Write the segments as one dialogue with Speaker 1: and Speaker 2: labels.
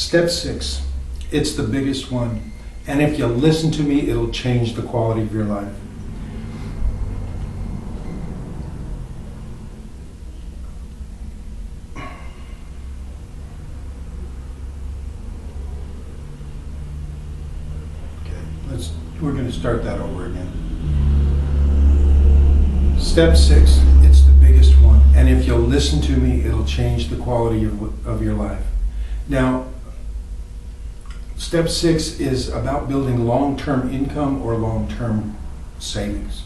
Speaker 1: Step 6, it's the biggest one. And if you listen to me, it'll change the quality of your life. We're going to start that over again. Step 6, it's the biggest one. And if you'll listen to me, it'll change the quality of your life. Now, step 6 is about building long-term income or long-term savings.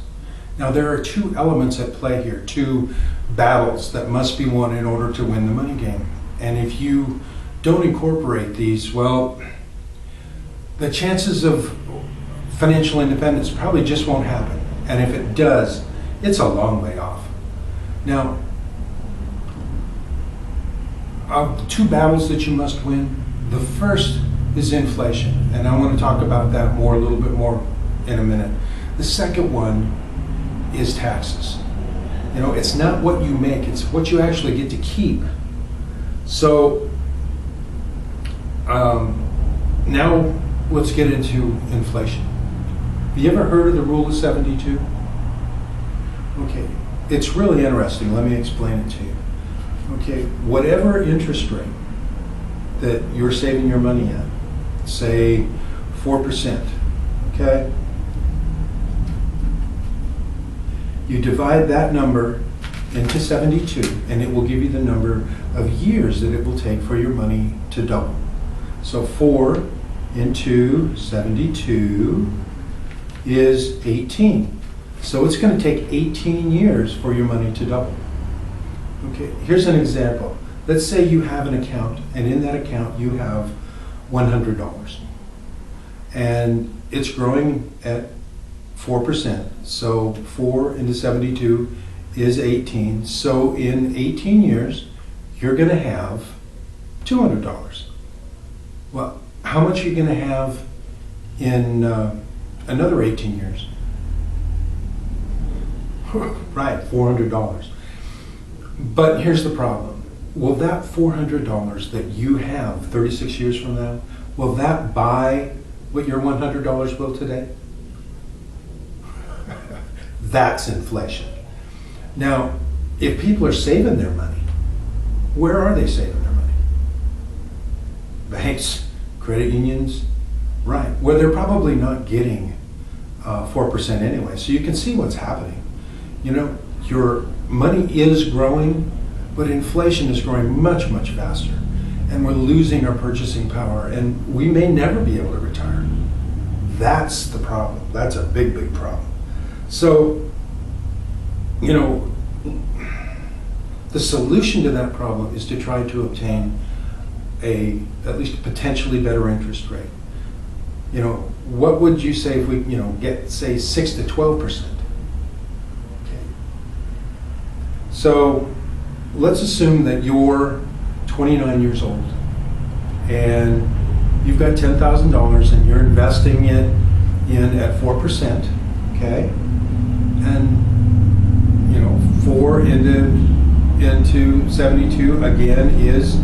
Speaker 1: Now, there are two elements at play here, two battles that must be won in order to win the money game. And if you don't incorporate these, well, the chances of financial independence probably just won't happen. And if it does, it's a long way off. Now, of the two battles that you must win, the first is inflation. And I want to talk about that a little bit more in a minute. The second one is taxes. You know, it's not what you make, it's what you actually get to keep. So, now let's get into inflation. Have you ever heard of the rule of 72? Okay, it's really interesting. Let me explain it to you. Okay, whatever interest rate that you're saving your money at, say 4%, okay? You divide that number into 72, and it will give you the number of years that it will take for your money to double. So 4 into 72 is 18. So it's going to take 18 years for your money to double. Okay, here's an example. Let's say you have an account, and in that account you have $100. And it's growing at 4%. So 4 into 72 is 18. So in 18 years, you're going to have $200. Well, how much are you going to have in another 18 years? Right, $400. But here's the problem. Will that $400 that you have 36 years from now, will that buy what your $100 will today? That's inflation. Now, if people are saving their money, where are they saving their money? Banks, credit unions, right, where they're probably not getting 4% anyway. So you can see what's happening. You know, your money is growing, but inflation is growing much, much faster. And we're losing our purchasing power, and we may never be able to retire. That's the problem. That's a big, big problem. So, you know, the solution to that problem is to try to obtain at least a potentially better interest rate. You know, what would you say if we, get, say, 6 to 12%? Okay. So let's assume that you're 29 years old and you've got $10,000 and you're investing it in at 4%, okay? And 4 into 72 again is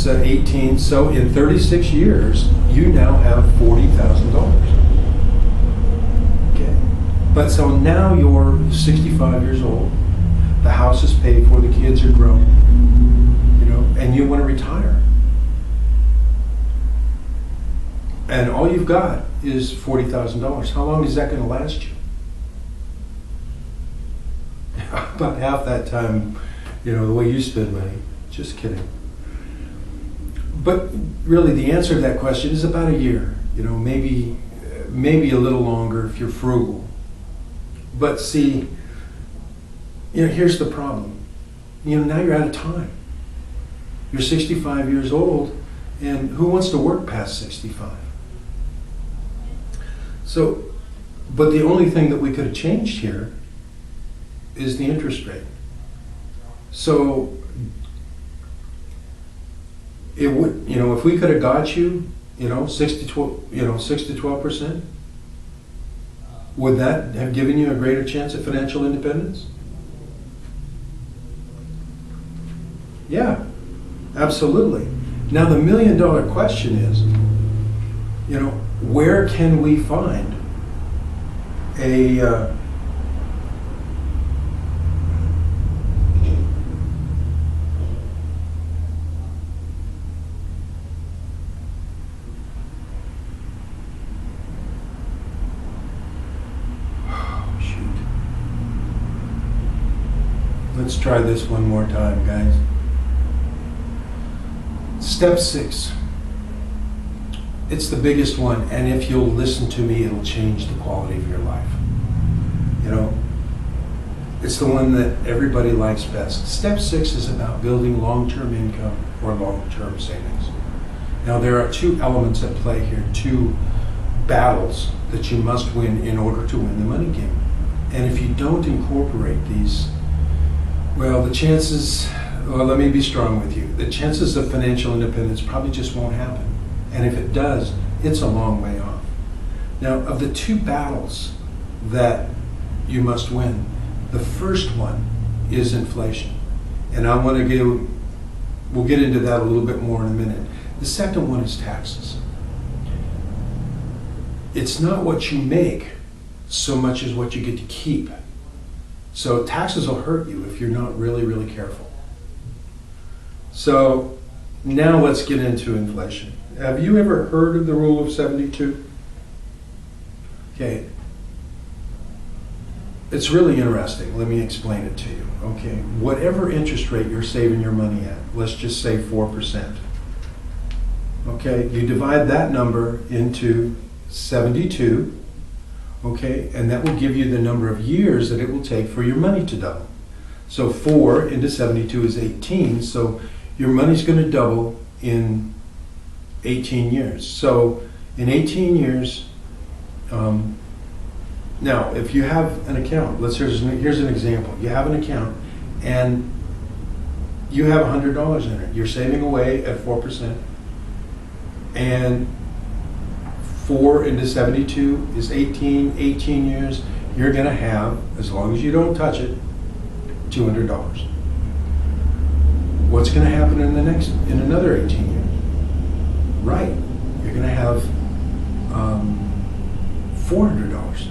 Speaker 1: 18. So in 36 years, you now have $40,000. Okay. But so now you're 65 years old. The house is paid for. The kids are grown. And you want to retire. And all you've got is $40,000. How long is that going to last you? About half that time, the way you spend money. Just kidding. But really, the answer to that question is about a year. Maybe a little longer if you're frugal. But see, here's the problem. Now you're out of time. You're 65 years old, and who wants to work past 65? So, but the only thing that we could have changed here is the interest rate. So, it would, if we could have got you, 6 to 12%, would that have given you a greater chance at financial independence? Yeah, absolutely. Now the $1,000,000 question is, where can we find a Let's try this one more time, guys. Step 6. It's the biggest one, and if you'll listen to me, it'll change the quality of your life. It's the one that everybody likes best. Step 6 is about building long-term income or long-term savings. Now, there are 2 elements at play here, 2 battles that you must win in order to win the money game. And if you don't incorporate these, well, let me be strong with you. The chances of financial independence probably just won't happen. And if it does, it's a long way off. Now, of the 2 battles that you must win, the first one is inflation. And we'll get into that a little bit more in a minute. The second one is taxes. It's not what you make so much as what you get to keep. So taxes will hurt you if you're not really, really careful. So now let's get into inflation. Have you ever heard of the rule of 72? Okay. It's really interesting. Let me explain it to you. Okay. Whatever interest rate you're saving your money at, let's just say 4%. Okay. You divide that number into 72. Okay, and that will give you the number of years that it will take for your money to double. So 4 into 72 is 18, so your money's going to double in 18 years. So in 18 years, now if you have an account, here's an example. You have an account and you have $100 in it. You're saving away at 4%, and 4 into 72 is 18 years. You're going to have, as long as you don't touch it, $200. What's going to happen in another 18 years? Right, you're going to have $400.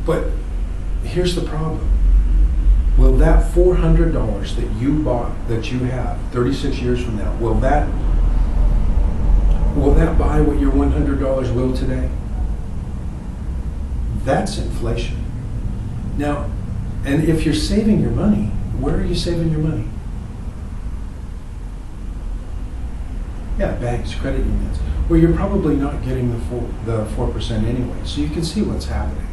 Speaker 1: But here's the problem. Will that $400 that you bought, that you have 36 years from now, will that buy what your $100 will today? That's inflation. Now, and if you're saving your money, where are you saving your money? Yeah, banks, credit unions. Well, you're probably not getting the 4% anyway, so you can see what's happening.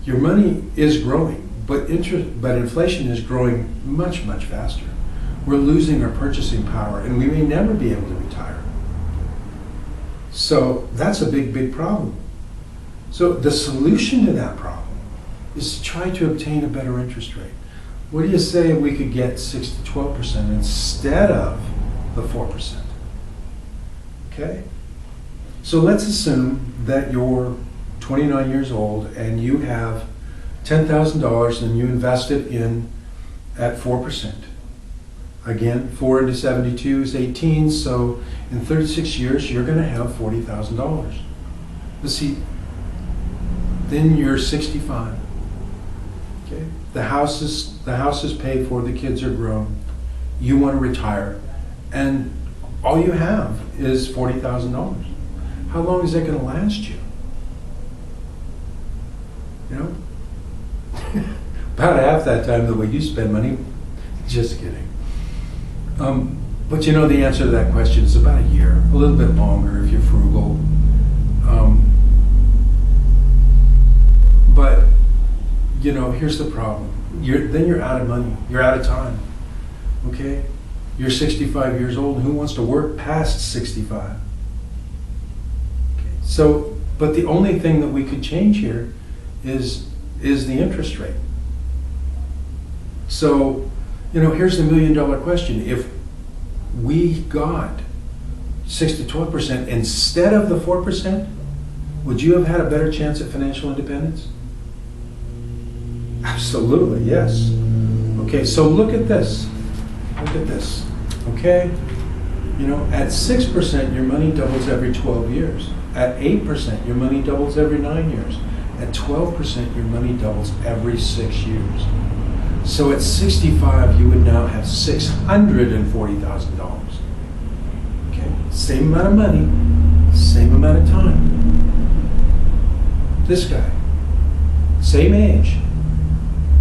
Speaker 1: Your money is growing, but inflation is growing much, much faster. We're losing our purchasing power, and we may never be able to retire. So that's a big, big problem. So the solution to that problem is to try to obtain a better interest rate. What do you say we could get 6 to 12% instead of the 4%? Okay? So let's assume that you're 29 years old and you have $10,000 and you invest it at 4%. Again, 4 into 72 is 18, so in 36 years, you're going to have $40,000. But see, then you're 65. Okay? The house is paid for, the kids are grown, you want to retire, and all you have is $40,000. How long is that going to last you? You know? About half that time the way you spend money. Just kidding. But you know the answer to that question is about a year, a little bit longer if you're frugal. But you know, here's the problem. Then you're out of money. You're out of time. Okay? You're 65 years old. And who wants to work past 65? Okay. So, but the only thing that we could change here is the interest rate. So, you know, here's the $1 million question. If we got 6 to 12% instead of the 4%, would you have had a better chance at financial independence? Absolutely, yes. Okay, so look at this. Look at this, okay? You know, at 6%, your money doubles every 12 years. At 8%, your money doubles every 9 years. At 12%, your money doubles every 6 years. So at 65, you would now have $640,000. Okay, same amount of money, same amount of time. This guy, same age,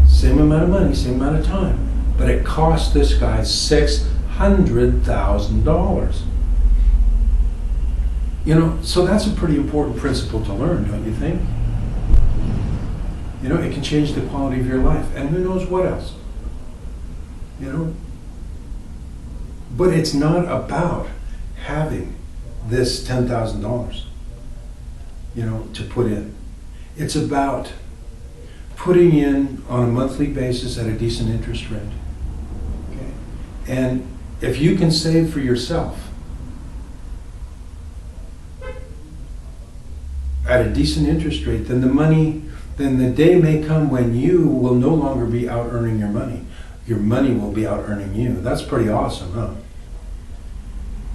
Speaker 1: same amount of money, same amount of time, but it cost this guy $600,000. You know, so that's a pretty important principle to learn, don't you think? You know, it can change the quality of your life, and who knows what else. You know? But it's not about having this $10,000, you know, to put in. It's about putting in on a monthly basis at a decent interest rate. Okay? And if you can save for yourself at a decent interest rate, then the day may come when you will no longer be out earning your money. Your money will be out earning you. That's pretty awesome, huh?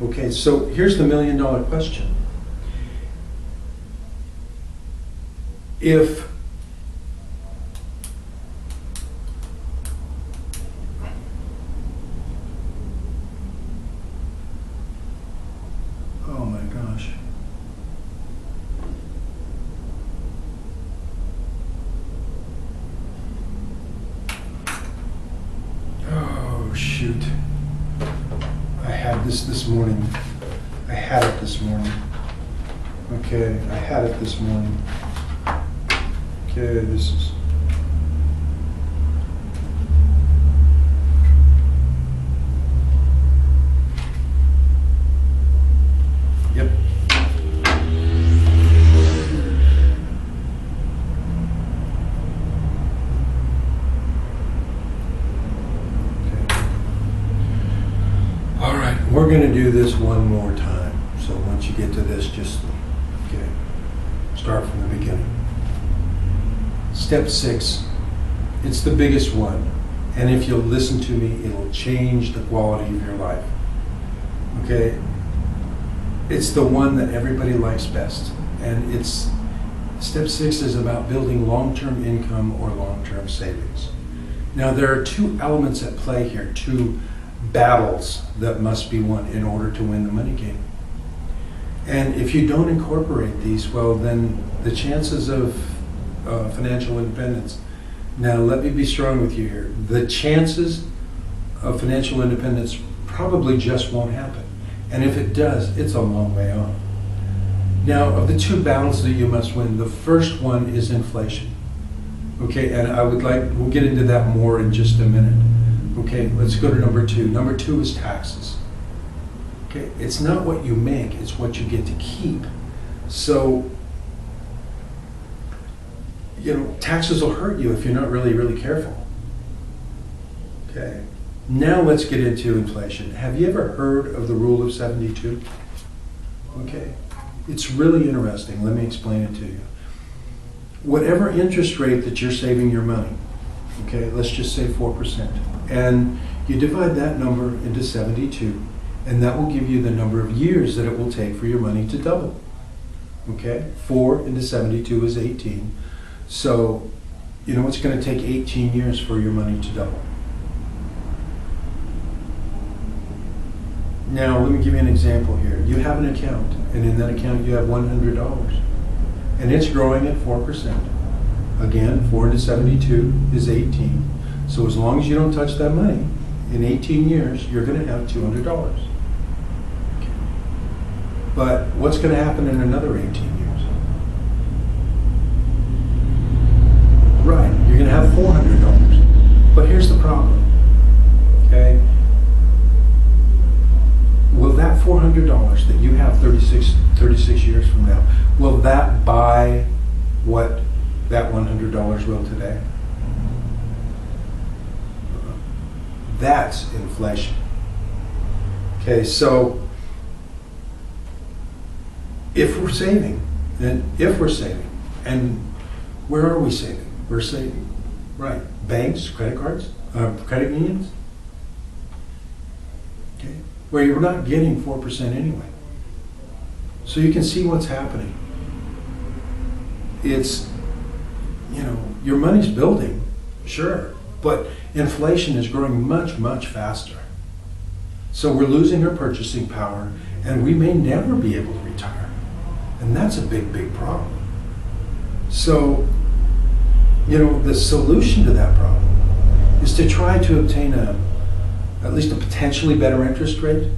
Speaker 1: Okay, so here's the $1 million question. If oh my gosh. Oh shoot. I had this morning. I had it this morning. Okay, I had it this morning. Okay, this is. Yep. All right, we're going to do this one more time. So once you get to this, just okay, start from the beginning. Step 6, it's the biggest one, and if you'll listen to me, it'll change the quality of your life. Okay? It's the one that everybody likes best, and it's step 6 is about building long-term income or long-term savings. Now there are 2 elements at play here, 2 battles that must be won in order to win the money game. And if you don't incorporate these, well, then the chances of financial independence. Now, let me be strong with you here. The chances of financial independence probably just won't happen. And if it does, it's a long way off. Now, of the 2 battles that you must win, the first one is inflation. Okay, and we'll get into that more in just a minute. Okay, let's go to number 2. Number 2 is taxes. Okay, it's not what you make, it's what you get to keep. So, you know, taxes will hurt you if you're not really, really careful. Okay. Now let's get into inflation. Have you ever heard of the rule of 72? Okay. It's really interesting. Let me explain it to you. Whatever interest rate that you're saving your money, okay, let's just say 4%, and you divide that number into 72, and that will give you the number of years that it will take for your money to double. Okay? 4 into 72 is 18. So, you know, it's going to take 18 years for your money to double. Now, let me give you an example here. You have an account, and in that account you have $100, and it's growing at 4%. Again, 4 into 72 is 18. So as long as you don't touch that money, in 18 years, you're going to have $200. But what's going to happen in another 18 years? Right, you're going to have $400. But here's the problem, okay? Will that $400 that you have 36 years from now, will that buy what that $100 will today? That's inflation. Okay, so if we're saving, and where are we saving? We're saving, right, banks, credit cards, credit unions. okay, where you're not getting 4% anyway. So you can see what's happening. It's, your money's building, sure, but inflation is growing much, much faster. So we're losing our purchasing power, and we may never be able to retire. And that's a big, big problem. So, the solution to that problem is to try to obtain at least a potentially better interest rate.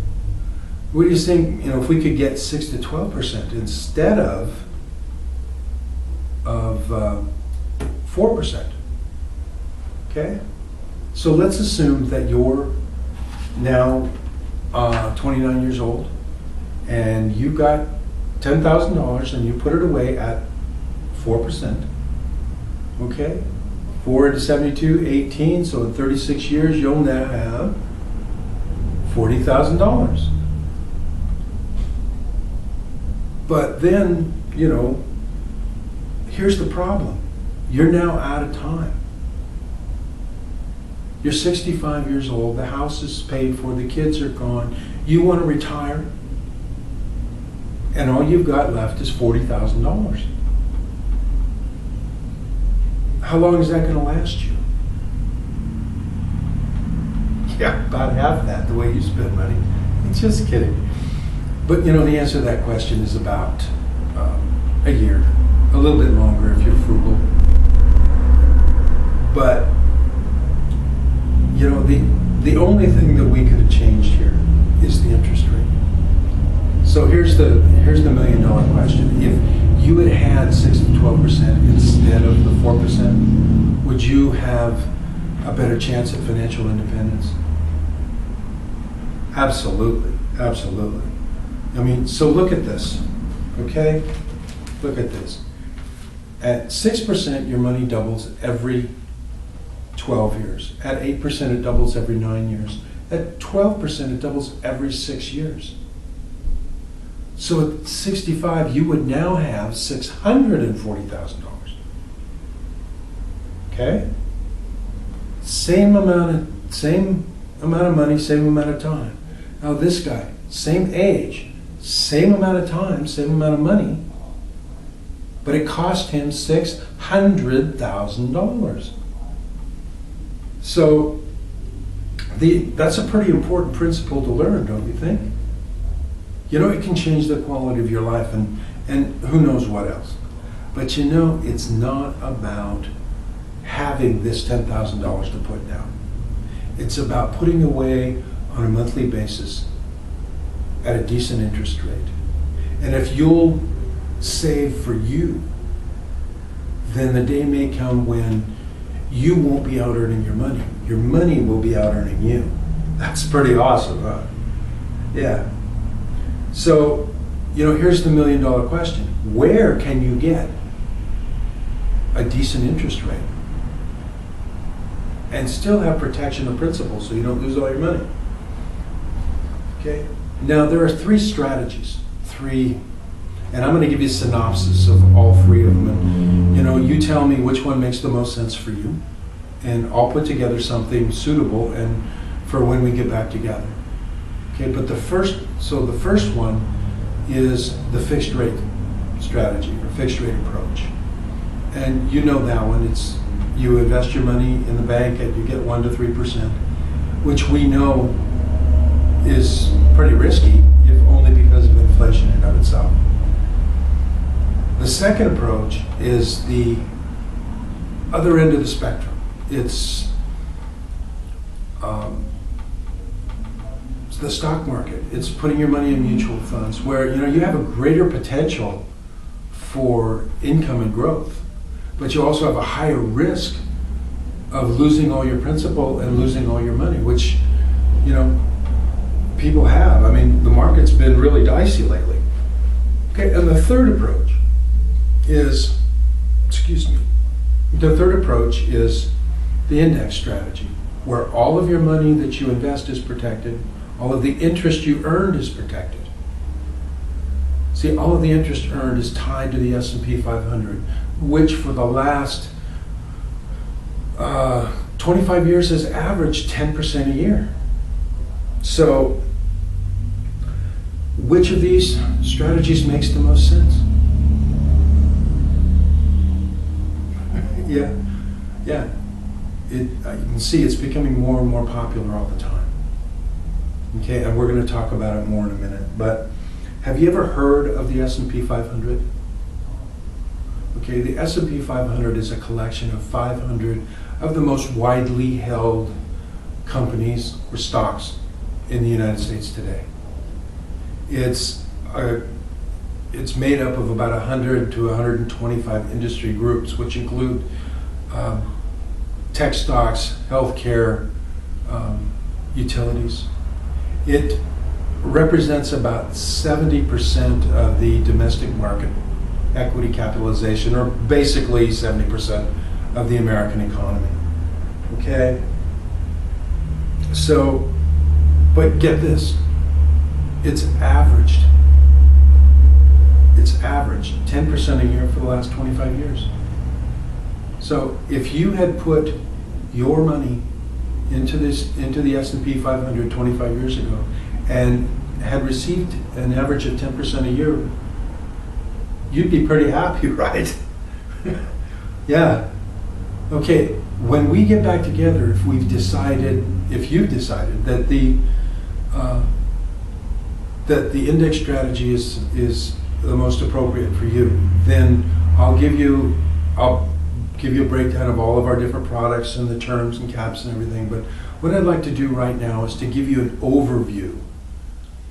Speaker 1: What do you think, if we could get 6 to 12% instead of 4%? Okay? So let's assume that you're now 29 years old, and you got $10,000 and you put it away at 4%. Okay? 4 into 72, 18, so in 36 years you'll now have $40,000. But then, here's the problem. You're now out of time. You're 65 years old, the house is paid for, the kids are gone, you want to retire, and all you've got left is $40,000. How long is that going to last you? Yeah, about half that, the way you spend money. Just kidding. But the answer to that question is about a year, a little bit longer if you're frugal. But the only thing that we could have changed here is the interest rate. So here's the $1 million question. If you had had 6 to 12% instead of the 4%, would you have a better chance at financial independence? Absolutely, absolutely. So look at this, okay? Look at this. At 6%, your money doubles every 12 years. At 8%, it doubles every 9 years. At 12%, it doubles every 6 years. So at 65, you would now have $640,000. Okay? Same amount of money, same amount of time. Now this guy, same age, same amount of time, same amount of money, but it cost him $600,000. So that's a pretty important principle to learn, don't you think? It can change the quality of your life and who knows what else. But it's not about having this $10,000 to put down. It's about putting away on a monthly basis at a decent interest rate. And if you'll save for you, then the day may come when you won't be out earning your money. Your money will be out earning you. That's pretty awesome, huh? Yeah. So, here's the $1 million question. Where can you get a decent interest rate and still have protection of principal so you don't lose all your money? Okay. Now, there are 3 strategies. And I'm going to give you a synopsis of all 3 of them. And, you tell me which one makes the most sense for you, and I'll put together something suitable and for when we get back together. Okay, but the first one is the fixed rate strategy or fixed rate approach. And that one, it's you invest your money in the bank and you get 1 to 3%, which we know is pretty risky, if only because of inflation in and of itself. The second approach is the other end of the spectrum. It's the stock market. It's putting your money in mutual funds where you have a greater potential for income and growth, but you also have a higher risk of losing all your principal and losing all your money, which people have. The market's been really dicey lately. Okay, and the third approach is the index strategy, where all of your money that you invest is protected, all of the interest you earned is protected. See, all of the interest earned is tied to the S&P 500, which for the last 25 years has averaged 10% a year. So which of these strategies makes the most sense? Yeah, yeah. You can see it's becoming more and more popular all the time. Okay, and we're going to talk about it more in a minute. But have you ever heard of the S&P 500? Okay, the S&P 500 is a collection of 500 of the most widely held companies or stocks in the United States today. It's made up of about 100 to 125 industry groups, which include tech stocks, healthcare, utilities. It represents about 70% of the domestic market equity capitalization, or basically 70% of the American economy. Okay? So, but get this, it's averaged 10% a year for the last 25 years. So if you had put your money into the S&P 500 25 years ago and had received an average of 10% a year, you'd be pretty happy, right? Yeah. Okay, when we get back together, if you've decided that the index strategy is the most appropriate for you, then I'll give you a breakdown of all of our different products and the terms and caps and everything. But what I'd like to do right now is to give you an overview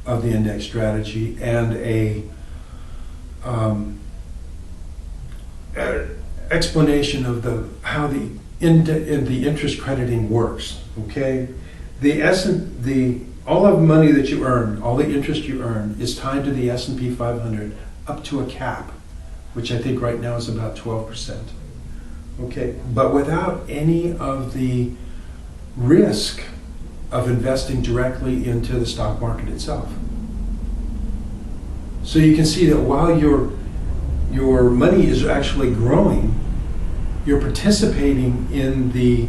Speaker 1: of the index strategy and a explanation of how the interest crediting works. Okay, all of the money that you earn, all the interest you earn, is tied to the S&P 500 up to a cap, which I think right now is about 12%. Okay, but without any of the risk of investing directly into the stock market itself. So you can see that while your money is actually growing, you're participating in the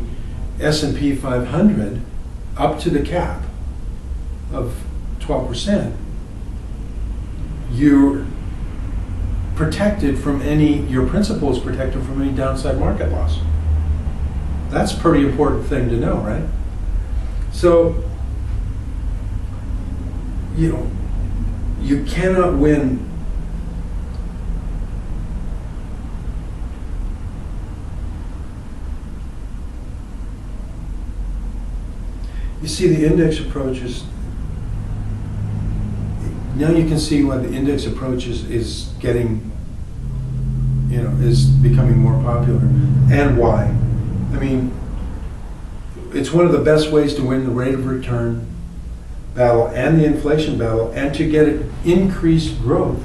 Speaker 1: S&P 500 up to the cap of 12%. You're protected from your principal is protected from any downside market loss. That's a pretty important thing to know, right? So, you cannot win You see, the index approach is, now you can see why the index approach is getting, is becoming more popular, and why. I mean, it's one of the best ways to win the rate of return battle and the inflation battle, and to get increased growth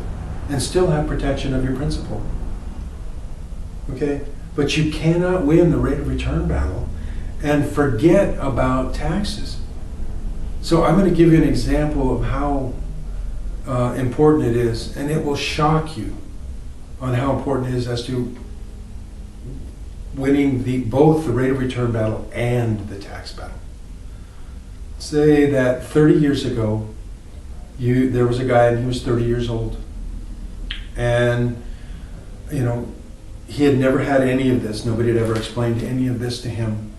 Speaker 1: and still have protection of your principal. Okay? But you cannot win the rate of return battle and forget about taxes. So I'm going to give you an example of how important it is, and it will shock you on how important it is as to winning both the rate of return battle and the tax battle. Say that 30 years ago, there was a guy and he was 30 years old, and he had never had any of this. Nobody had ever explained any of this to him.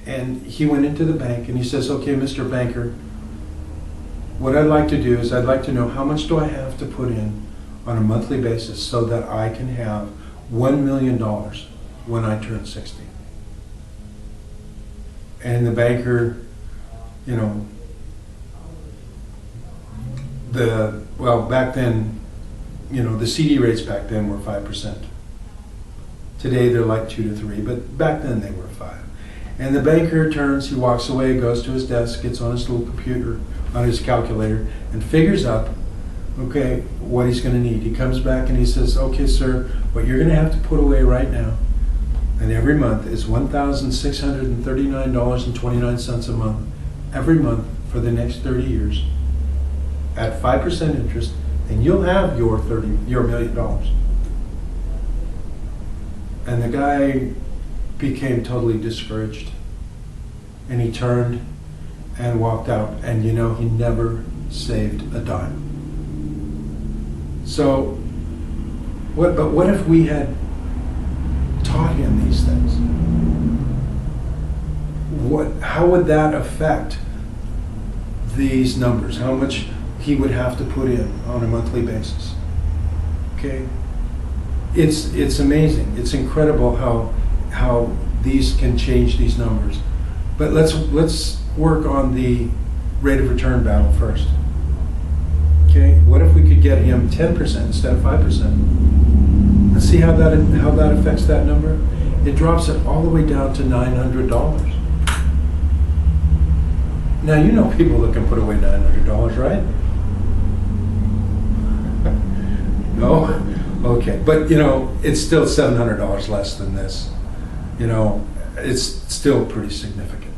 Speaker 1: And he went into the bank and he says, "Okay, Mr. Banker, what I'd like to do is I'd like to know how much do I have to put in on a monthly basis so that I can have $1 million when I turn 60. And the banker, back then, the CD rates back then were 5%. Today they're like 2 to 3, but back then they were 5. And the banker turns, he walks away, goes to his desk, gets on his little computer, on his calculator, and figures up, what he's going to need. He comes back and he says, "Okay, sir, what you're going to have to put away right now, and every month, is $1,639.29 a month, every month for the next 30 years, at 5% interest, and you'll have your $1 million." And the guy became totally discouraged, and he turned and walked out, and he never saved a dime. So, what if we had taught him these things? How would that affect these numbers? How much he would have to put in on a monthly basis? Okay, it's amazing. It's incredible how these can change these numbers. But let's work on the rate of return battle first. Okay, what if we could get him 10% instead of 5%? Let's see how that affects that number. It drops it all the way down to $900. Now you know people that can put away $900, right? No? Okay, but you know, it's still $700 less than this. You know, it's still pretty significant.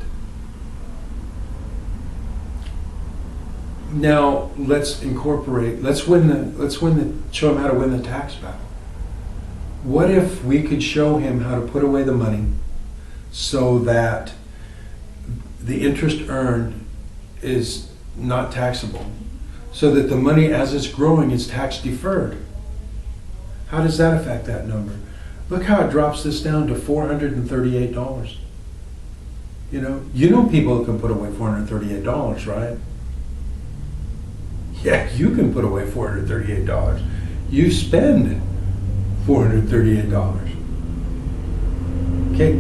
Speaker 1: Now let's show him how to win the tax battle. What if we could show him how to put away the money so that the interest earned is not taxable, so that the money as it's growing is tax deferred? How does that affect that number? Look how it drops this down to $438. You know people who can put away $438, right? Yeah, you can put away $438. You spend $438. Okay,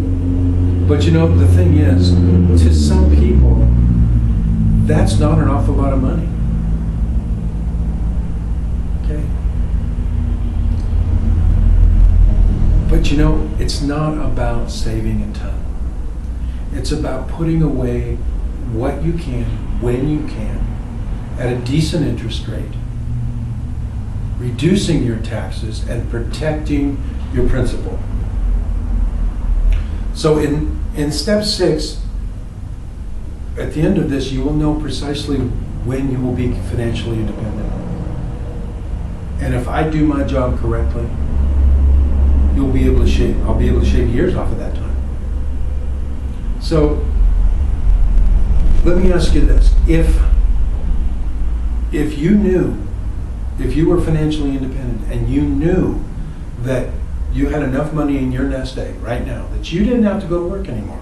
Speaker 1: but you know, the thing is, to some people, that's not an awful lot of money. Okay, but you know, it's not about saving a ton. It's about putting away what you can, when you can, at a decent interest rate, reducing your taxes and protecting your principal. So in step 6, at the end of this, you will know precisely when you will be financially independent. And if I do my job correctly, I'll be able to shave years off of that time. So let me ask you this. If you were financially independent and you knew that you had enough money in your nest egg right now that you didn't have to go to work anymore,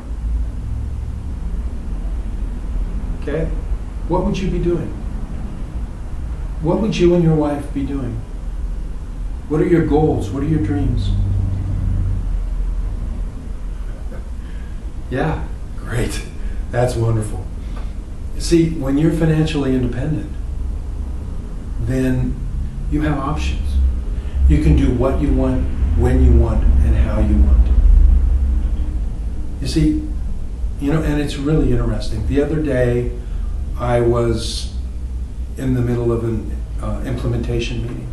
Speaker 1: okay, what would you be doing? What would you and your wife be doing? What are your goals? What are your dreams? Yeah, great. That's wonderful. See, when you're financially independent, then you have options. You can do what you want, when you want, and how you want. You see, and it's really interesting. The other day, I was in the middle of an implementation meeting.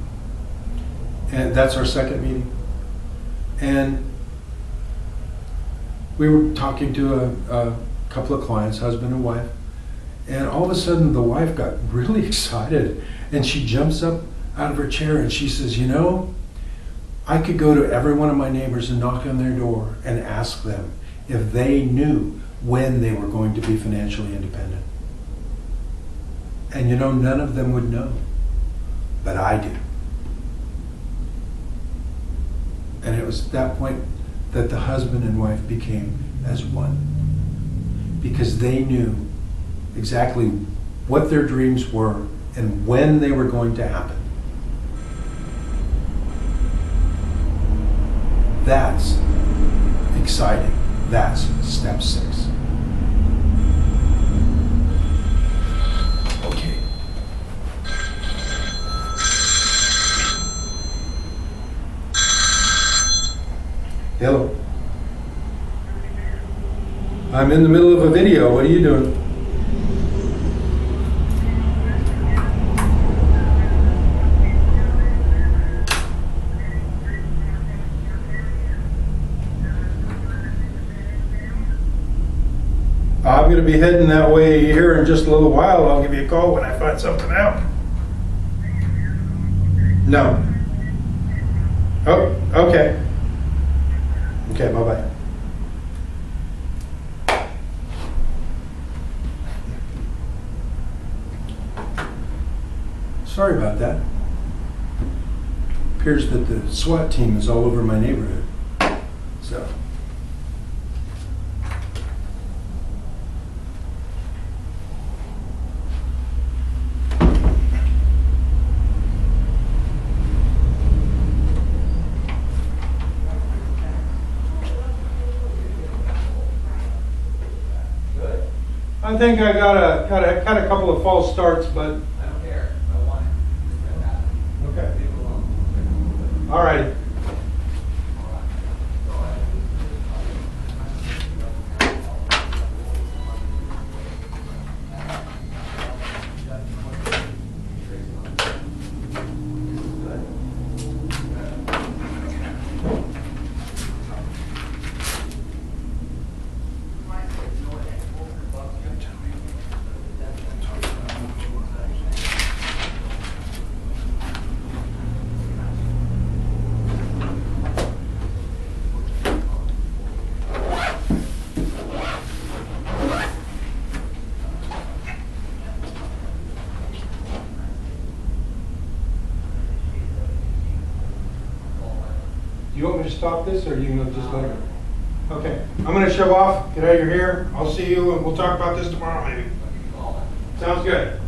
Speaker 1: And that's our second meeting. And we were talking to a couple of clients, husband and wife. And all of a sudden, the wife got really excited. And she jumps up out of her chair and she says, I could go to every one of my neighbors and knock on their door and ask them if they knew when they were going to be financially independent. And none of them would know, but I do. And it was at that point that the husband and wife became as one, because they knew exactly what their dreams were and when they were going to happen. That's exciting. That's step 6. Okay. Hello. I'm in the middle of a video. What are you doing? I'm going to be heading that way here in just a little while. I'll give you a call when I find something out. No. Oh, okay. Okay, bye-bye. Sorry about that. Appears that the SWAT team is all over my neighborhood. So. I think I got a couple of false starts, but
Speaker 2: I don't care. I want it.
Speaker 1: okay.
Speaker 2: Leave it alone.
Speaker 1: All right. Do you want me to stop this, or are you going to just let it go? Okay, I'm going to shove off, get out of your hair. I'll see you, and we'll talk about this tomorrow, maybe. Sounds good.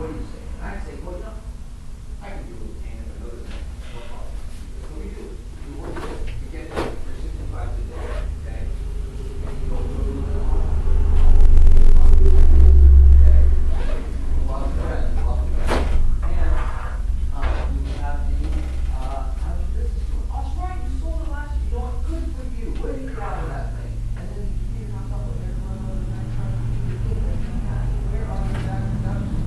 Speaker 2: what do you say? And I say, well, no, I can do a little tandem, I know this, no problem. So we do it, we work it, we get it for 65 a day, okay? And you go through it. Okay? A lot of friends, a lot of friends. And, you have the, how's your business doing? Oh, it's right, you sold it last year, you know what, good for you, what did you get out of that thing? And then you figure out what they're going on the next time, where are the tax deductions?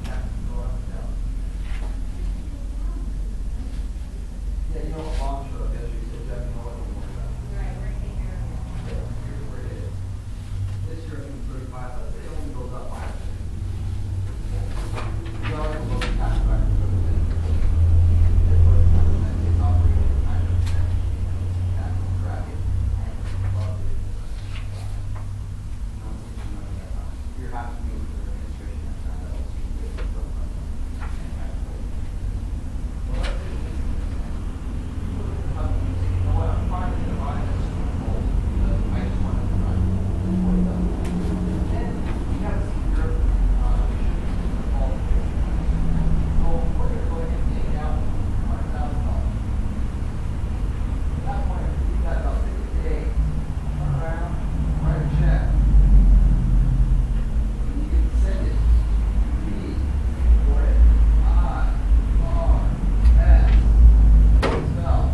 Speaker 2: Taxes go up and down. Yeah, you know what, Mom showed up yesterday, he said, Jeff, you know what, don't worry about it.
Speaker 3: Right, we're taking care of it.
Speaker 2: Yeah, here's where it is. This year, I think 35, but it only goes up 5%. You already look at tax bracket for the minimum. It's what it's operating at 9%. Tax bracket. Above it. No, you're happy to meet with the administration and find out what's being given from them. Well, that's it. You know what, I'm fine with the line, it's cold, because I just want to try. That's what it does. And you gotta see your, qualifications. So we're gonna go ahead and take out $100,000. At that point, you've got about 60 days, turn around, write a check. And you can send it to me for it. I-R-S. Spell.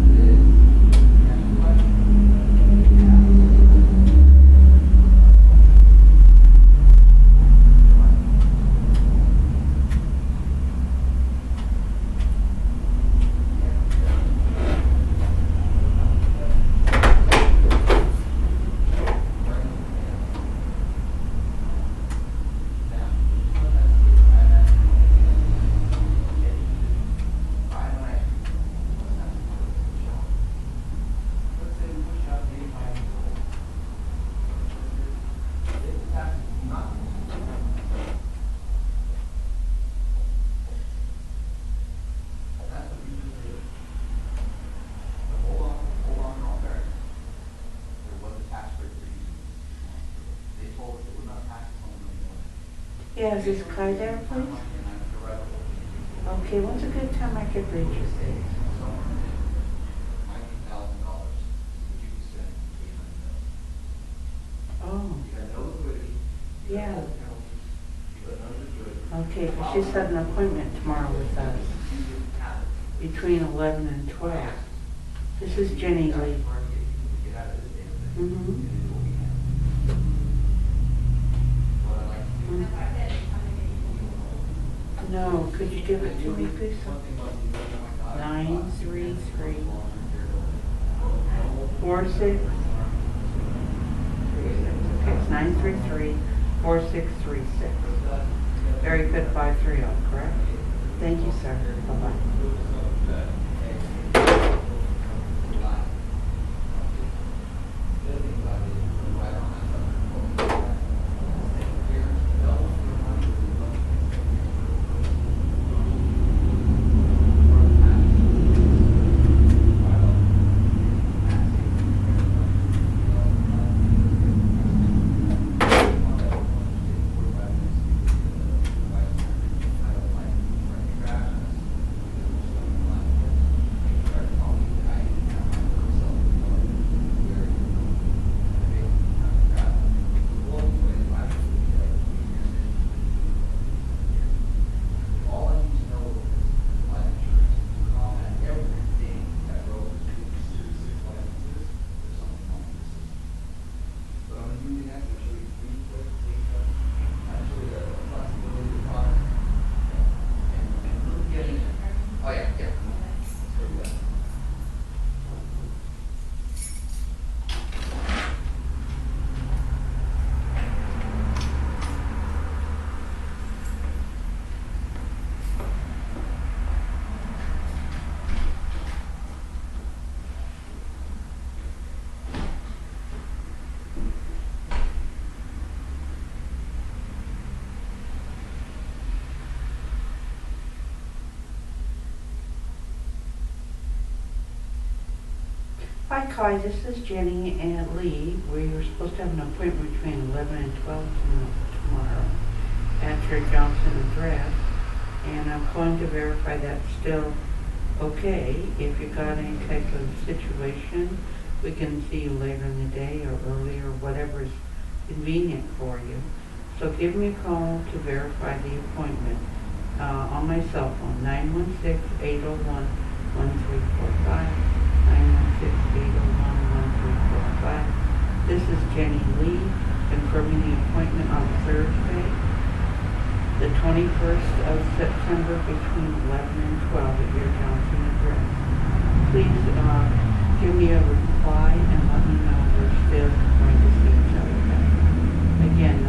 Speaker 2: It is. You have a question?
Speaker 4: Yeah, is this Kai there, please? Okay, when's a good time I could reach you? Oh, yeah. Okay, but she set an appointment tomorrow with us between 11 and 12. This is Jenny Lee. Mm-hmm. No, could you give it to me, please? 933 46. Okay, it's 933 4636. Area code 530, correct? Thank you, sir. Bye-bye. Hi, Kai. This is Jenny and Lee. We were supposed to have an appointment between 11 and 12 tomorrow. Mr. Johnson addressed, and I'm going to verify that's still okay. If you got any type of situation, we can see you later in the day or earlier, whatever is convenient for you. So give me a call to verify the appointment on my cell phone, 916-801-1345, 916-801-1345. This is Jenny Lee confirming the appointment on Thursday, the 21st of September between 11 and 12 at your Johnson address. Please give me a reply and let me know we're still going to see each other back. Again,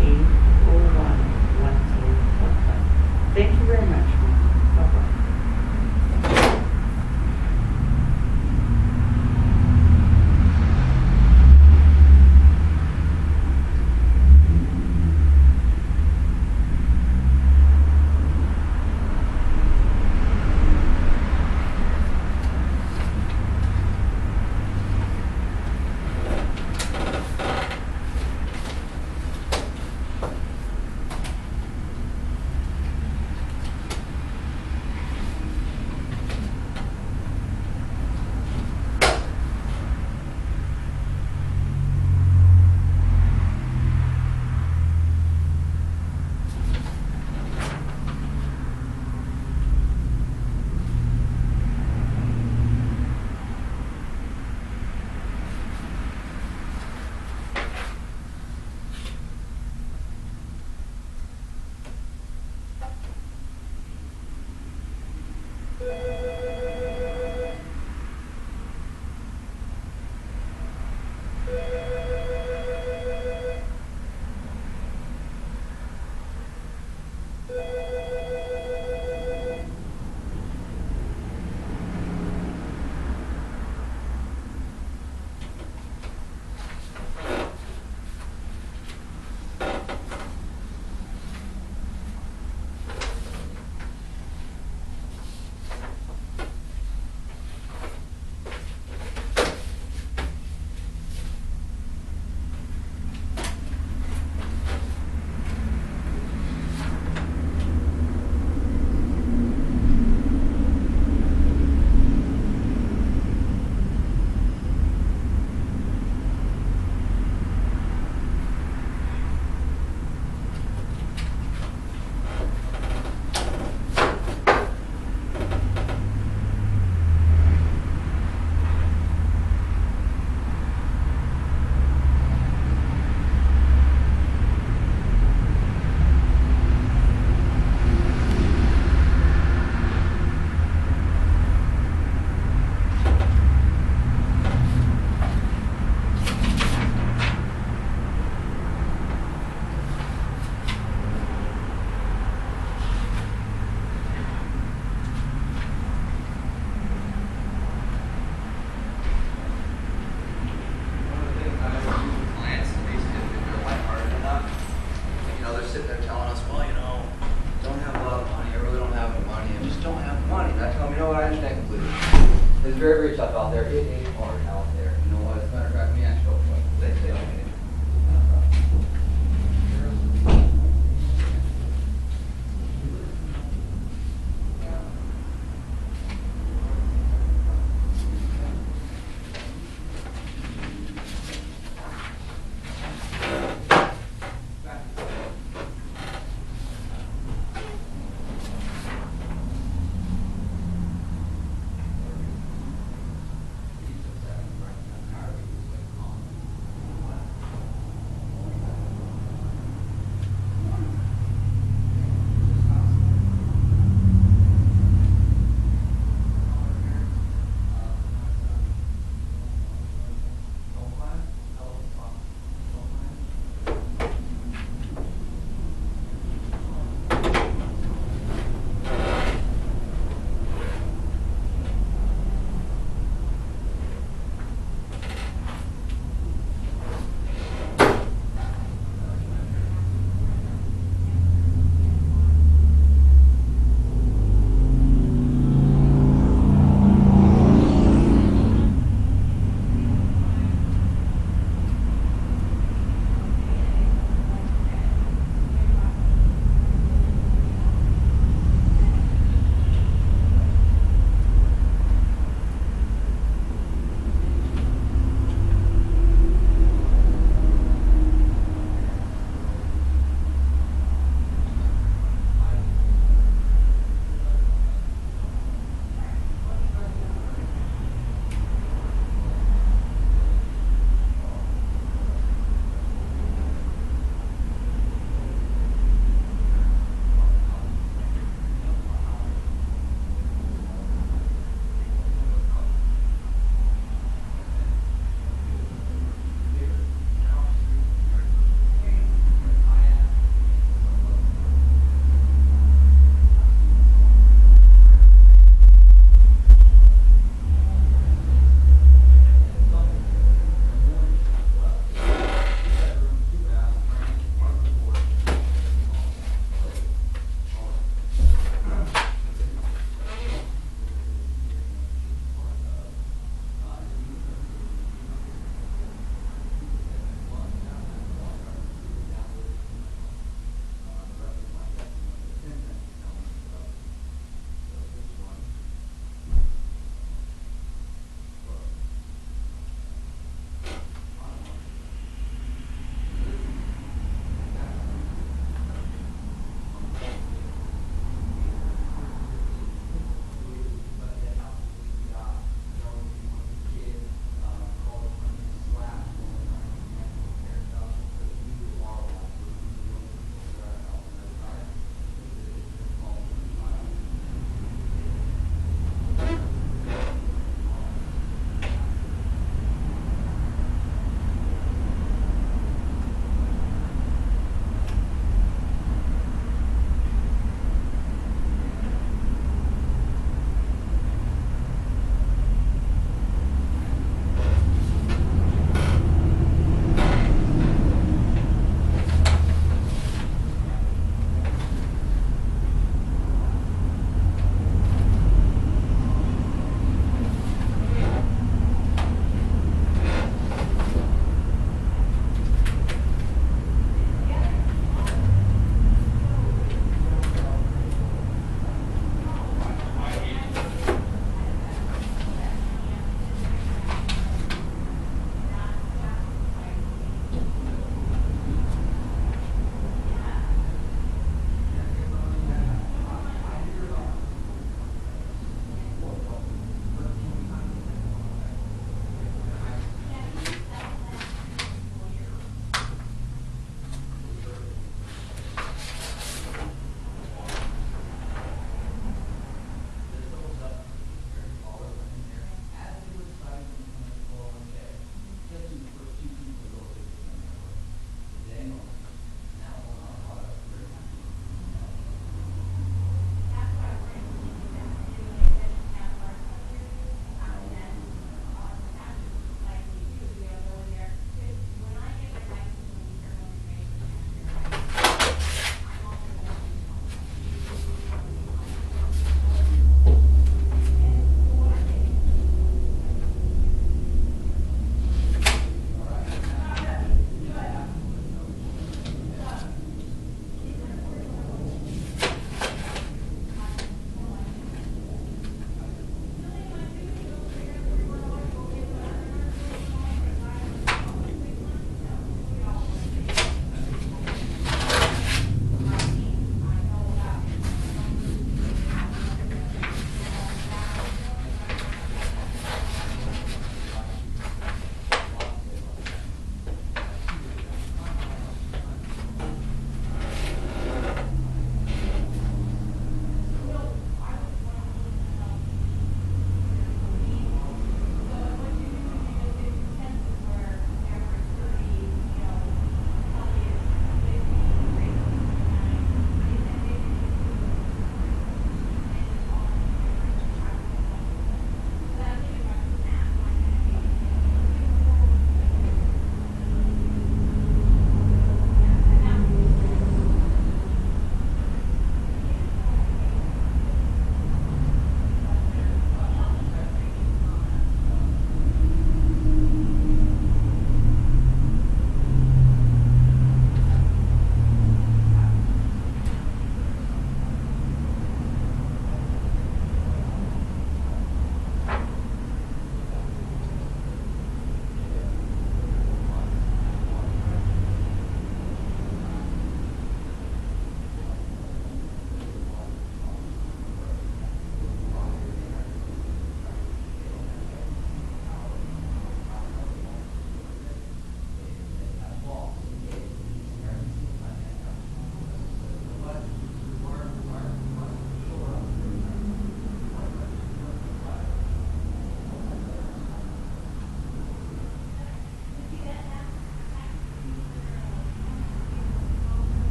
Speaker 4: 916-801-1345. Thank you very much, ma'am. Bye-bye.
Speaker 2: One of the things I always do with clients, basically, if they're lighthearted enough, they're sitting there telling us, well, don't have a lot of money, I really don't have the money, I just don't have the money. And I tell them, you know what, I understand completely. It's very, very tough out there. It ain't hard out there. You know what, as a matter of fact, let me ask you a question. They don't get it.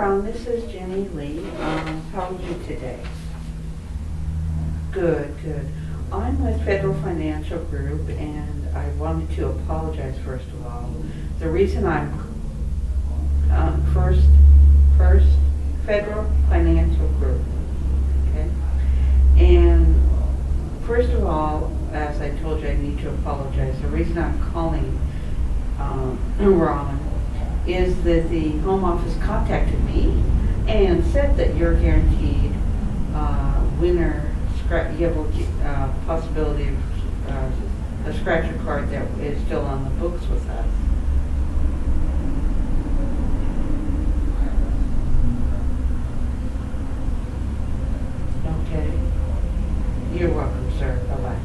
Speaker 4: Brown, this is Jenny Lee. How are you today? Good, good. I'm with Federal Financial Group, and I wanted to apologize first of all. The reason I'm first Federal Financial Group, okay? And first of all, as I told you, I need to apologize. The reason I'm calling Ron is that the Home Office contacted me and said that you're guaranteed winner. You have a possibility of a scratcher card that is still on the books with us. Okay. You're welcome, sir. Bye-bye.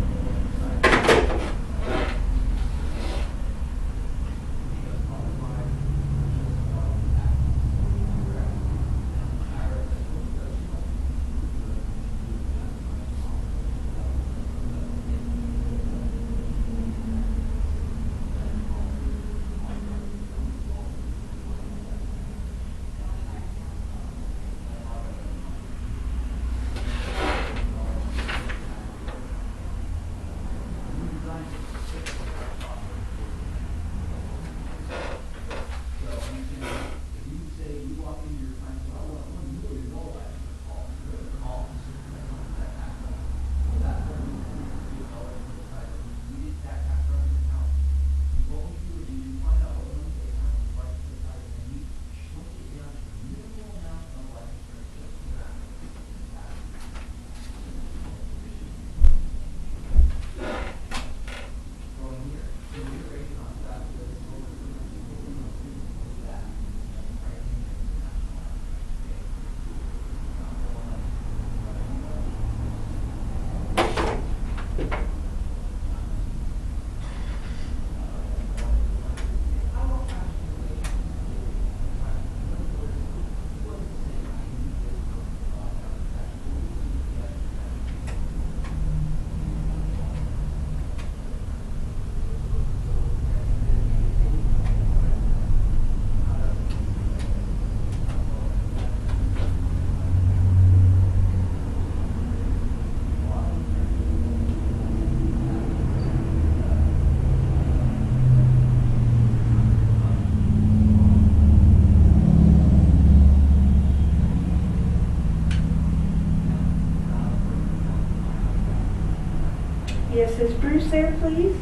Speaker 4: Yes, is Bruce there, please?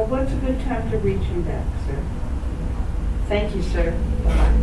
Speaker 4: What's a good time to reach him back, sir? Thank you, sir. Bye-bye.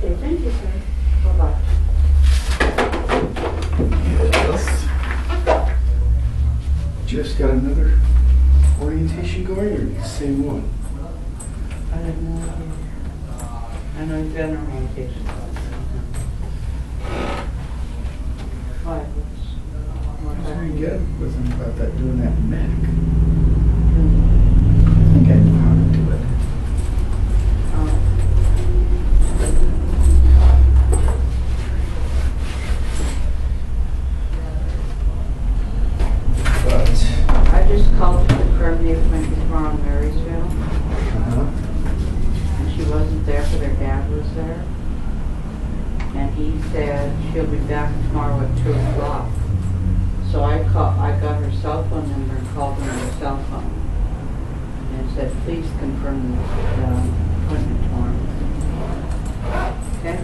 Speaker 4: Okay, thank you, sir. Bye-bye.
Speaker 1: Yes. Jeff's got another orientation going, or the same one?
Speaker 4: I have no idea. I know he's been on orientation. Why?
Speaker 1: I was trying to get with him about that, doing that Mac. I think I know how to do it. But,
Speaker 2: I just called to confirm the appointment tomorrow in Marysville, and she wasn't there, but her dad was there. And he said she'll be back tomorrow at 2 o'clock. So I got her cell phone number and called her on her cell phone. And said, please confirm the appointment tomorrow. Okay?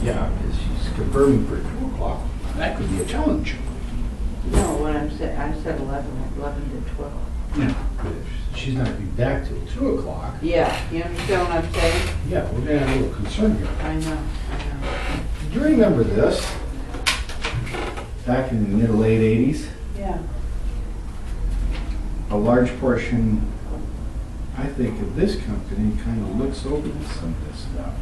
Speaker 1: yeah, she's confirming for 2 o'clock. That could be a challenge.
Speaker 2: No, what I'm saying, I said 11 to 12.
Speaker 1: Yeah. But if she's not gonna be back till 2 o'clock,
Speaker 2: Yeah, you understand what I'm saying?
Speaker 1: yeah, we're gonna have a little concern here.
Speaker 2: I know.
Speaker 1: Do you remember this? Back in the mid-late 80s,
Speaker 2: Yeah.
Speaker 1: a large portion, I think, of this company kind of looks over some of this stuff.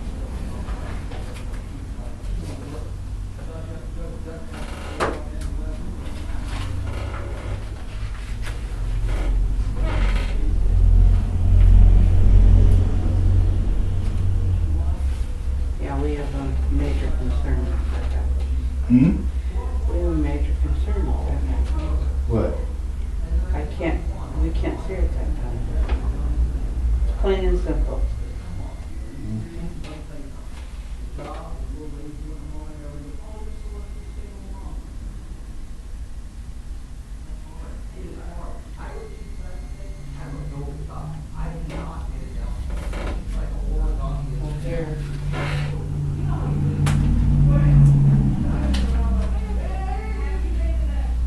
Speaker 2: Yeah, we have a major concern with that.
Speaker 1: Hmm?
Speaker 2: We have a major concern with that.
Speaker 1: What?
Speaker 2: We can't see it that time. Plain and simple. Here.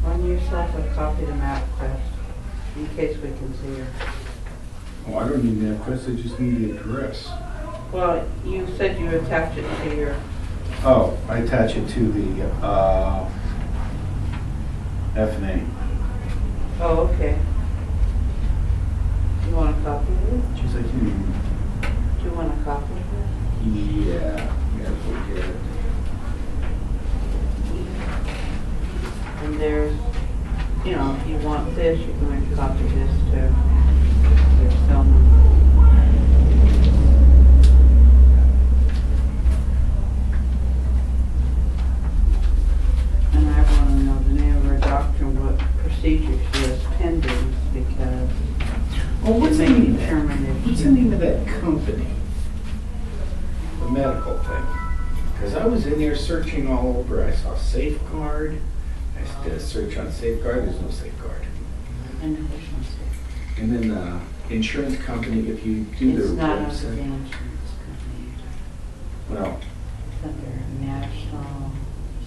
Speaker 2: Run yourself a copy of MapQuest in case we can see her.
Speaker 1: Oh, I don't need that, because I just need the address.
Speaker 2: Well, you said you attached it to your,
Speaker 1: Oh, I attach it to the, F&A.
Speaker 2: oh, okay. You want a copy of it?
Speaker 1: She's like,
Speaker 2: Do you want a copy of it?
Speaker 1: yeah, we'll get it.
Speaker 2: And there's, you know, if you want this, you can make a copy of this too. There's some. And I want to know the name of her doctor and what procedure she is pending because
Speaker 1: Oh, what's the
Speaker 2: it may
Speaker 1: name of
Speaker 2: determine
Speaker 1: that?
Speaker 2: if
Speaker 1: What's the name of that company? The medical thing. Because I was in there searching all over. I saw Safeguard. I did a search on Safeguard. There's no Safeguard.
Speaker 2: individual.
Speaker 1: And then the insurance company, if you do their
Speaker 2: It's not under the
Speaker 1: website.
Speaker 2: insurance company.
Speaker 1: Well,
Speaker 2: It's under national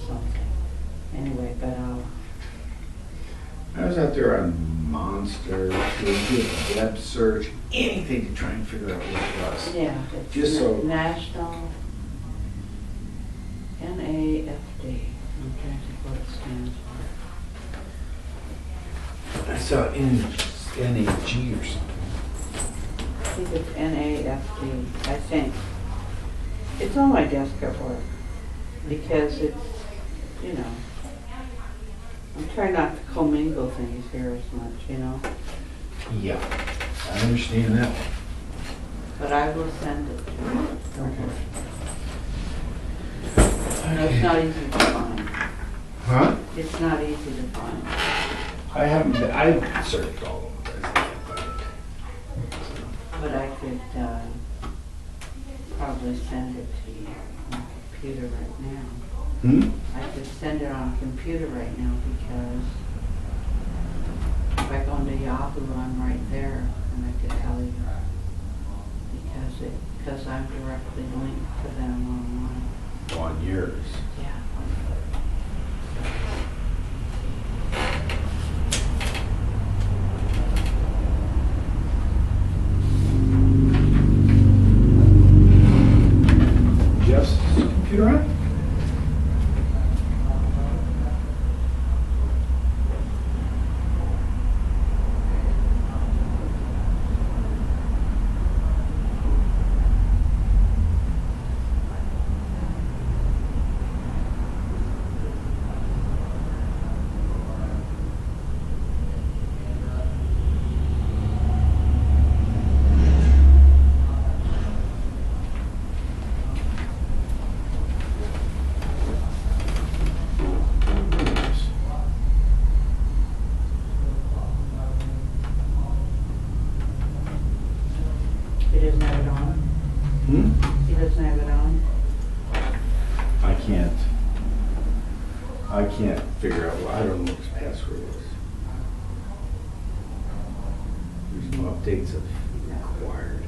Speaker 2: something. Anyway, but
Speaker 1: I was out there on Monster, doing a web search, anything to try and figure out what it was.
Speaker 2: yeah, it's
Speaker 1: Just so-
Speaker 2: National NAFD. I'm trying to think what it stands for.
Speaker 1: I saw NAG or something.
Speaker 2: I think it's NAFD, I think. It's on my desk at work because it's, you know, I'm trying not to commingle things here as much, you know,
Speaker 1: Yeah, I understand that one.
Speaker 2: but I will send it to you.
Speaker 1: Okay.
Speaker 2: No, it's not easy to find.
Speaker 1: Huh?
Speaker 2: It's not easy to find.
Speaker 1: I haven't, I've searched all over, but I can't find it.
Speaker 2: But I could probably send it to you on the computer right now.
Speaker 1: Hmm?
Speaker 2: I could send it on a computer right now because if I go into Yahoo, I'm right there and I could tell you. Because I'm directly linked to them online.
Speaker 1: On yours.
Speaker 2: Yeah.
Speaker 4: doesn't have it on?
Speaker 1: Hmm?
Speaker 4: He doesn't have it on?
Speaker 1: I can't figure out, I don't know what his password is. There's no updates of required.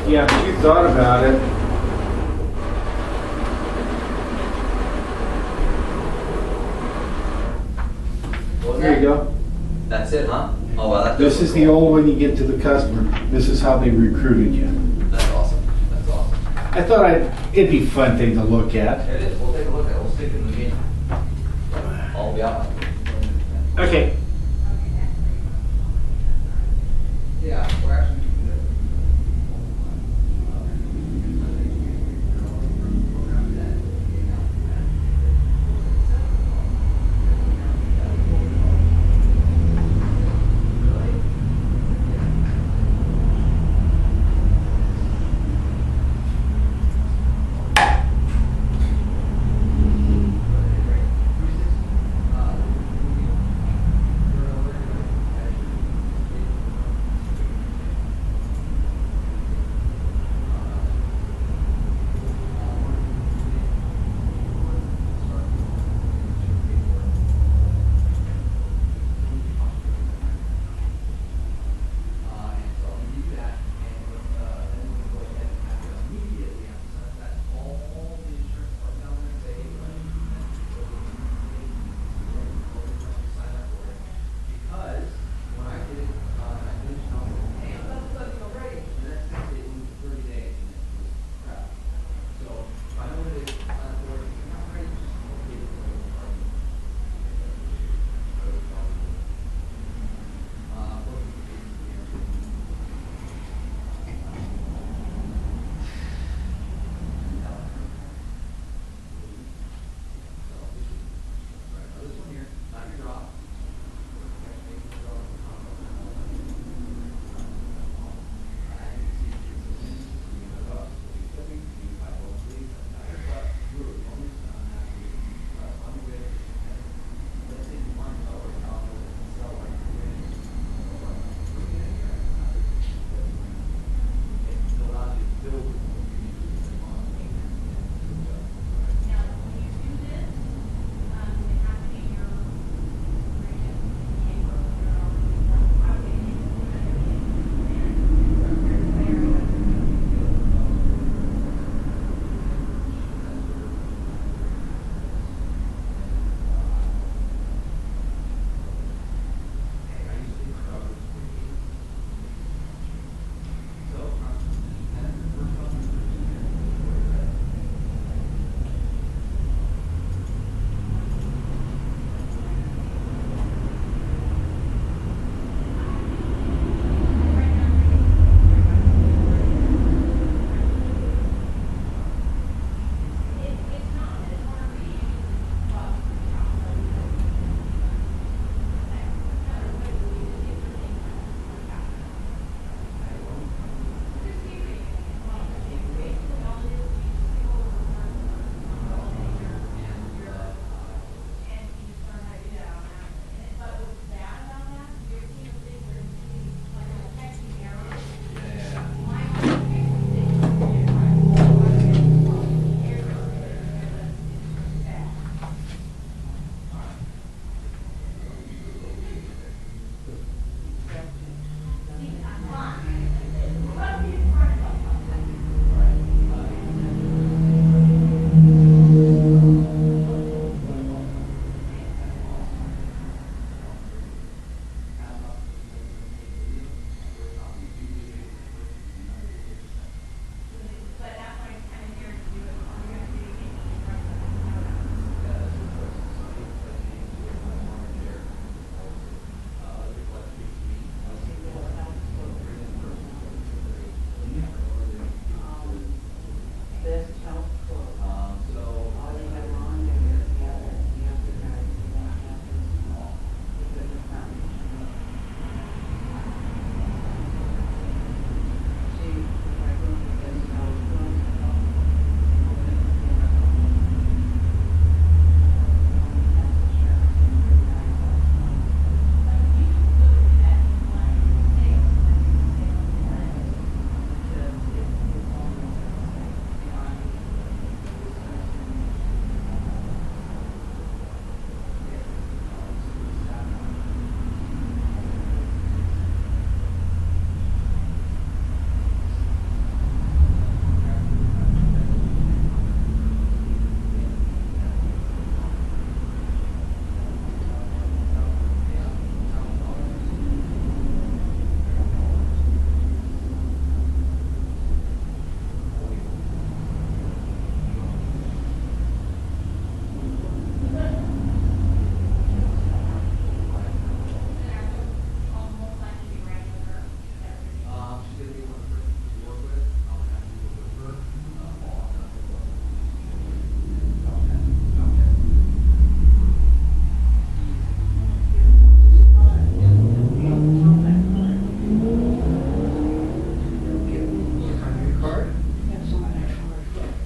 Speaker 3: Yeah, but you thought about it.
Speaker 2: What was
Speaker 3: There you
Speaker 2: that?
Speaker 3: go.
Speaker 2: That's it, huh? Oh, well, that's.
Speaker 3: This is the old one you get to the customer. This is how they recruited you.
Speaker 2: That's awesome. That's awesome.
Speaker 3: I thought it'd be a fun thing to look at.
Speaker 2: It is. We'll take a look at it. We'll stick it in the meeting. I'll be out.
Speaker 3: Okay.
Speaker 2: Yeah, we're actually.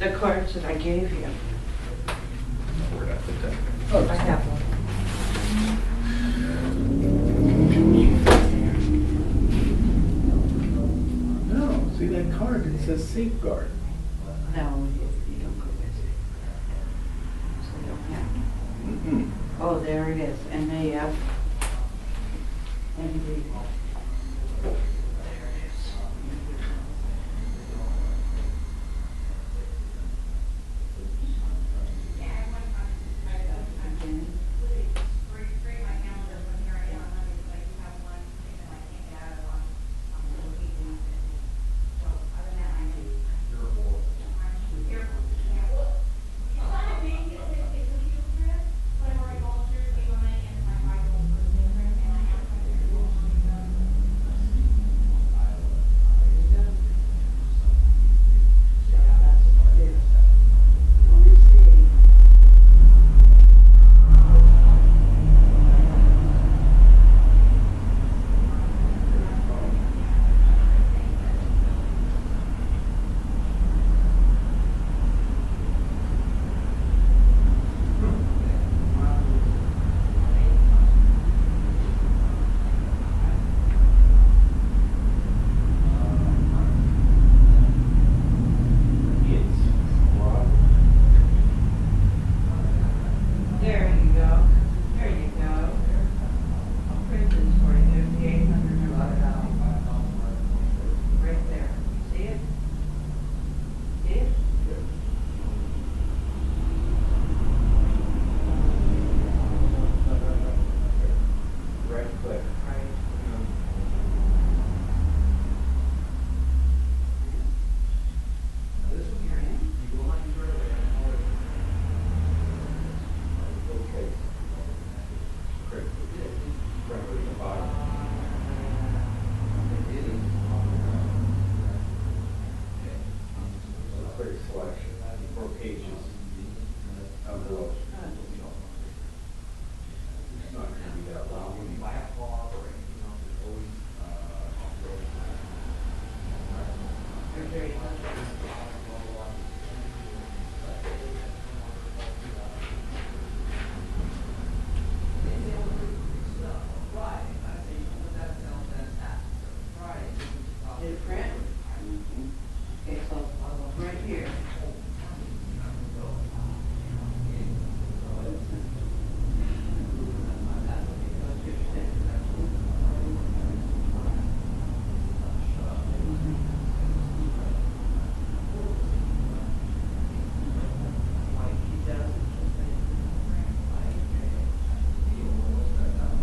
Speaker 4: The cards that I gave you.
Speaker 5: Where'd I put that?
Speaker 4: I have one.
Speaker 3: No, see that card, it says safeguard.
Speaker 4: No, you don't go with it. So you don't have to.
Speaker 3: Mm-mm.
Speaker 4: Oh, there it is, NAF. ND. There it is. Let me see. There you go. There you go. I'll print this for you. The 800 right there. See it? See it?
Speaker 3: Right click.
Speaker 4: Right. This one you're in?
Speaker 3: Okay. Correct. Right at the bottom. Quick selection, 4 pages of the. It's not gonna be that long.
Speaker 4: There you go. Did it print? Okay, so right here.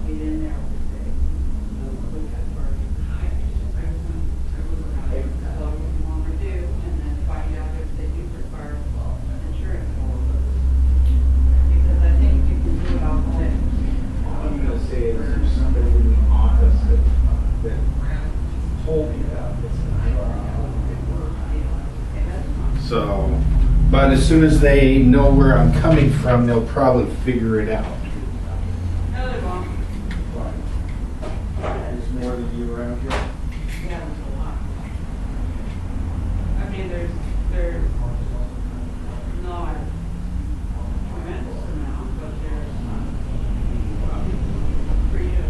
Speaker 4: Get in there. So what you want to do, and then find out if they do require insurance. Because I think you can do it all the way.
Speaker 3: I'm gonna say, is there somebody in the office that told me about this?
Speaker 4: Okay, that's fine.
Speaker 3: So, but as soon as they know where I'm coming from, they'll probably figure it out.
Speaker 4: No, they won't.
Speaker 3: There's more than you around here?
Speaker 4: Yeah, there's a lot. I mean, there's not a tremendous amount, but there's for you.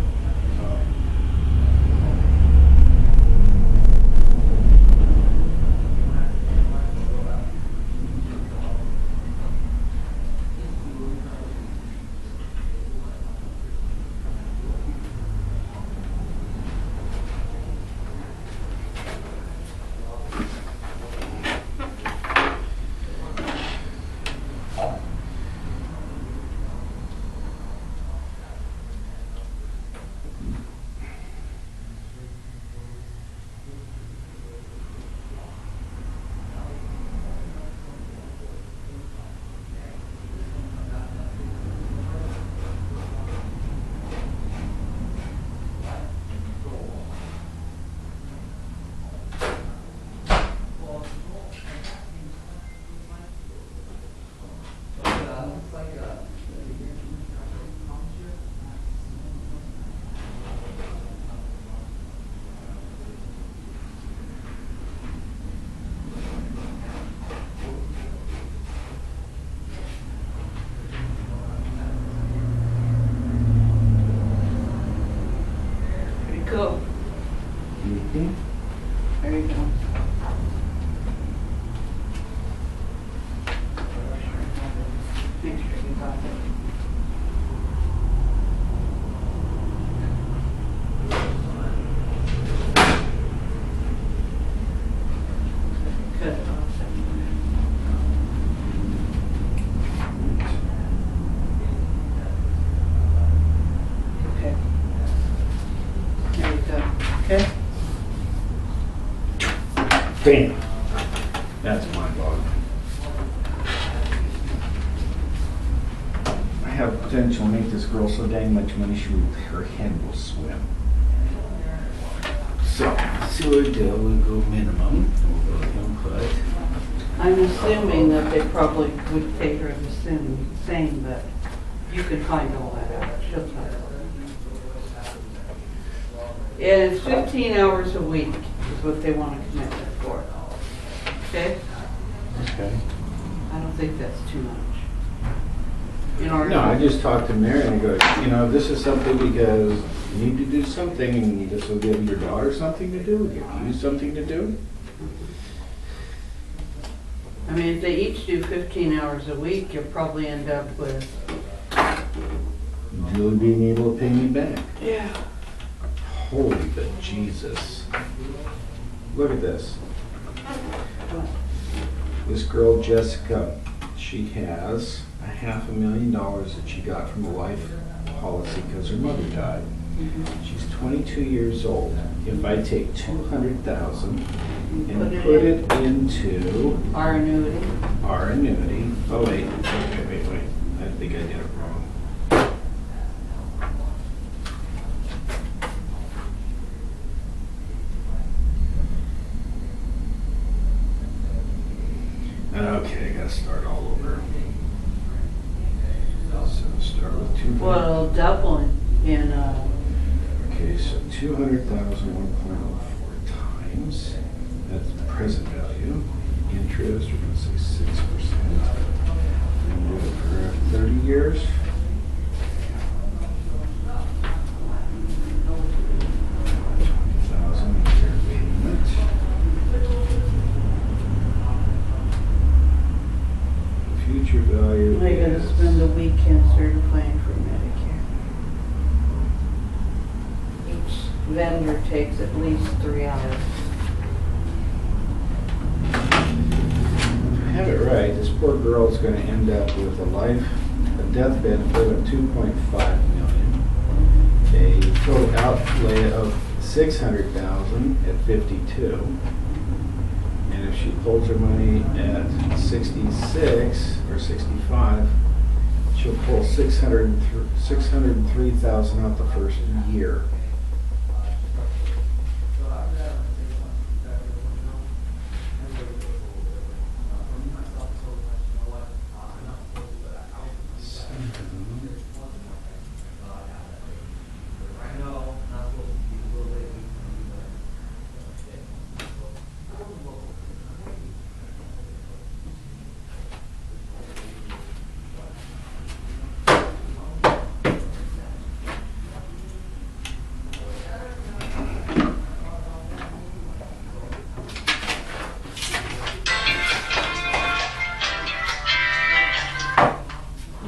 Speaker 4: cut it off. Okay. There you go. Okay?
Speaker 3: Bam. That's mind boggling. I have potential to make this girl so dang much money her head will swim. So, see what we do, we'll go minimum, we'll go input.
Speaker 4: I'm assuming that they probably would pay her the same, but you can find all that out. She'll tell you. And it's 15 hours a week is what they want to commit her for. Okay?
Speaker 3: Okay.
Speaker 4: I don't think that's too much. In order
Speaker 3: No, I
Speaker 4: to-
Speaker 3: just talked to Mary and I go, this is something because you need to do something and this will give your daughter something to do, give you something to do.
Speaker 4: I mean, if they each do 15 hours a week, you'll probably end up with...
Speaker 3: Julie being able to pay me back.
Speaker 4: Yeah.
Speaker 3: Holy but Jesus. Look at this. This girl Jessica, she has $500,000 that she got from a life policy because her mother died. She's 22 years old. If I take $200,000 and put it into
Speaker 4: Our annuity.
Speaker 3: our annuity, oh wait, wait, I think I did it wrong. Okay, I gotta start all over. So start with 200.
Speaker 4: Well, it'll double in
Speaker 3: Okay, so 200,000, 1.04 times. That's present value. Interest, we're gonna say 6%. And do it for 30 years. $20,000 year payment. Future value
Speaker 4: they're gonna
Speaker 3: is-
Speaker 4: spend the weekend certifying for Medicare. Each vendor takes at least 3 hours.
Speaker 3: If I have it right, this poor girl's gonna end up with a death benefit of 2.5 million. A total outlay of 600,000 at 52. And if she pulls her money at 66 or 65, she'll pull 603,000 out the first year.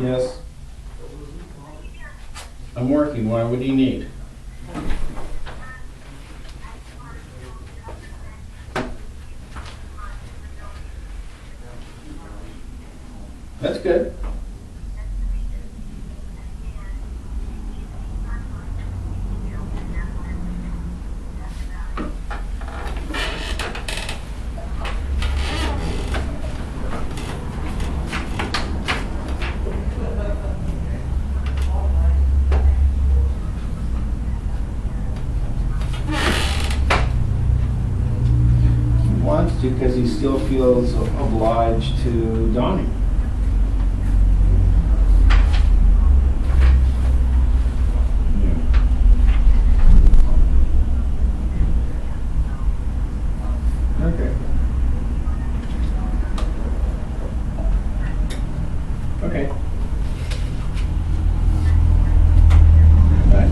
Speaker 3: Yes. I'm working. Why? What do you need? That's good. He wants to because he still feels obliged to Donnie. Okay. Okay. Right.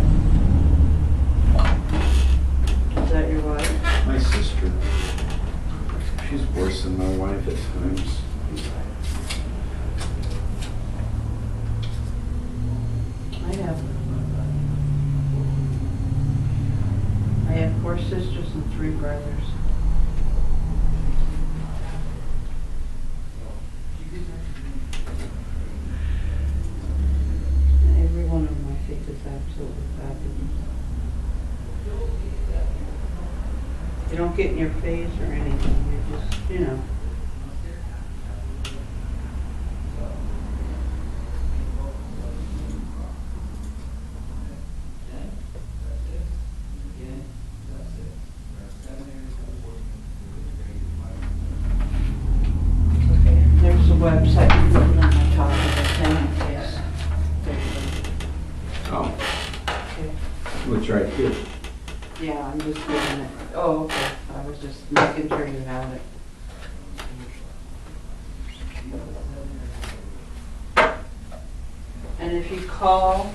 Speaker 4: Is that your wife?
Speaker 3: My sister. She's worse than my wife at times.
Speaker 4: I have 4 sisters and 3 brothers. get in your face or anything, you're just, you know. Okay, there's a website you can put on the top of the thing in case. There you
Speaker 3: Oh,
Speaker 4: go. Okay.
Speaker 3: looks right here.
Speaker 4: Yeah, I'm just giving it, oh, okay, I was just making sure you have it. And if you call,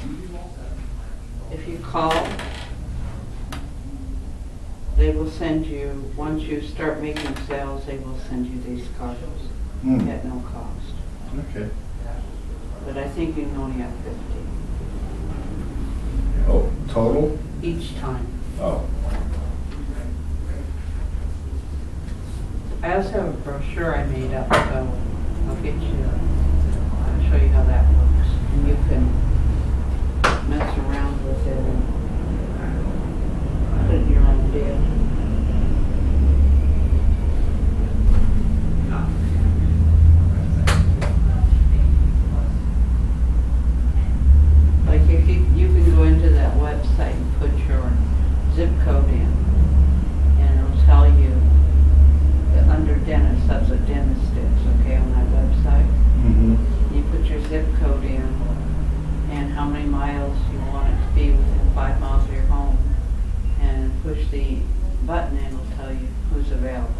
Speaker 4: they will send you, once you start making sales, they will send you these cards
Speaker 3: Hmm.
Speaker 4: at no cost.
Speaker 3: Okay.
Speaker 4: But I think you can only have 50
Speaker 3: Oh, total?
Speaker 4: each time.
Speaker 3: Oh.
Speaker 4: I also have a brochure I made up, so I'll get you, I'll show you how that works. And you can mess around with it and put it in your own deal. Like if you can go into that website and put your zip code in, and it'll tell you that under dentist, that's what dentist is, okay, on that website.
Speaker 3: Mm-hmm.
Speaker 4: You put your zip code in and how many miles you want it to be within 5 miles of your home, and push the button and it'll tell you who's available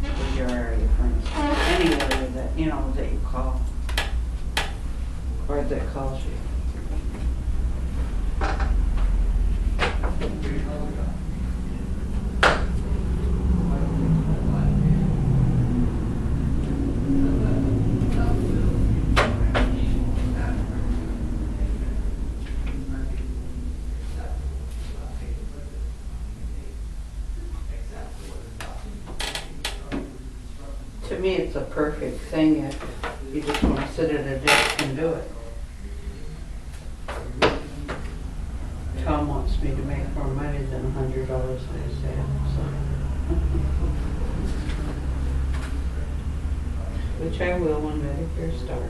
Speaker 4: for your area, for instance. Any area that, you know, that you call or that calls you. To me, it's a perfect thing if you just want to sit at a desk and do it. Tom wants me to make more money than $100 a sale, so. Which I will when Medicare starts.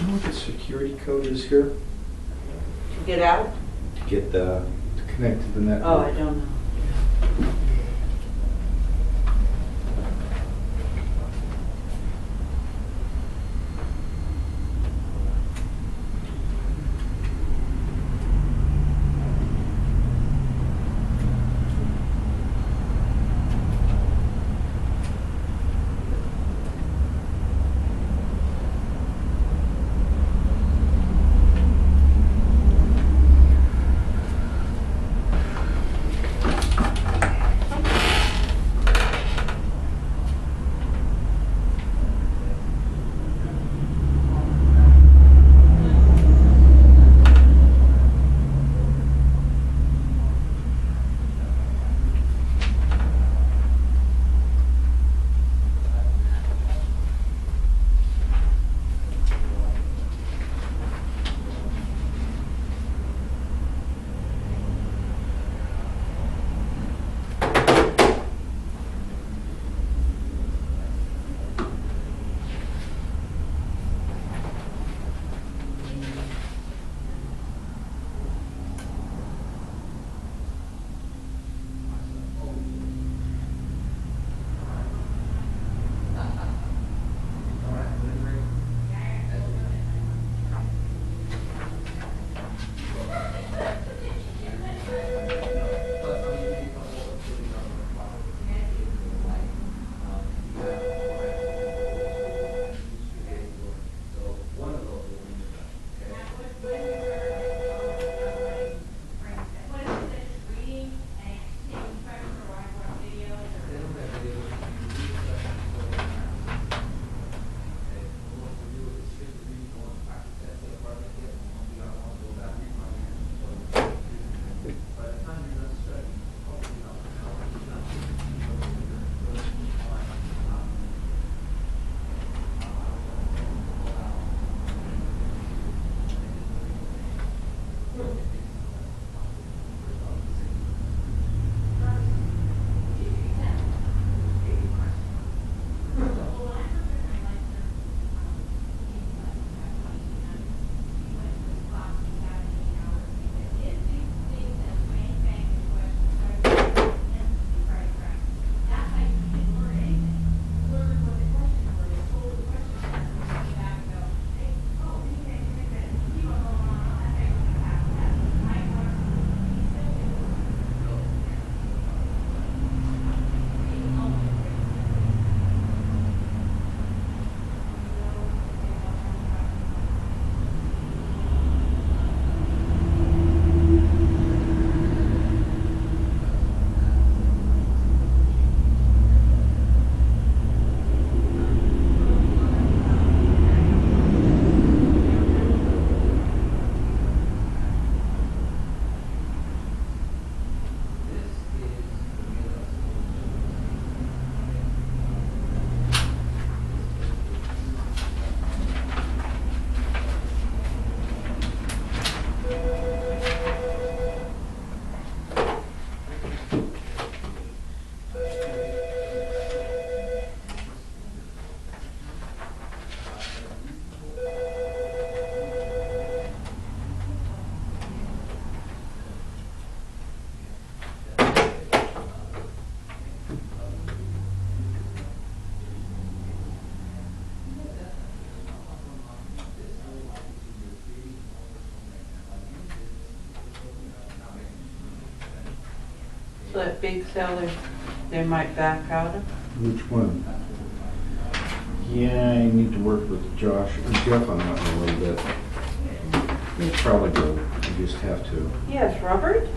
Speaker 3: know what the security code is here
Speaker 4: To get out?
Speaker 3: to get to connect to the network?
Speaker 4: Oh, I don't know. So that big seller, they might back out of?
Speaker 3: Which one? Yeah, I need to work with Josh and Jeff on that one a little bit. It's probably good. You just have to.
Speaker 4: Yes, Robert?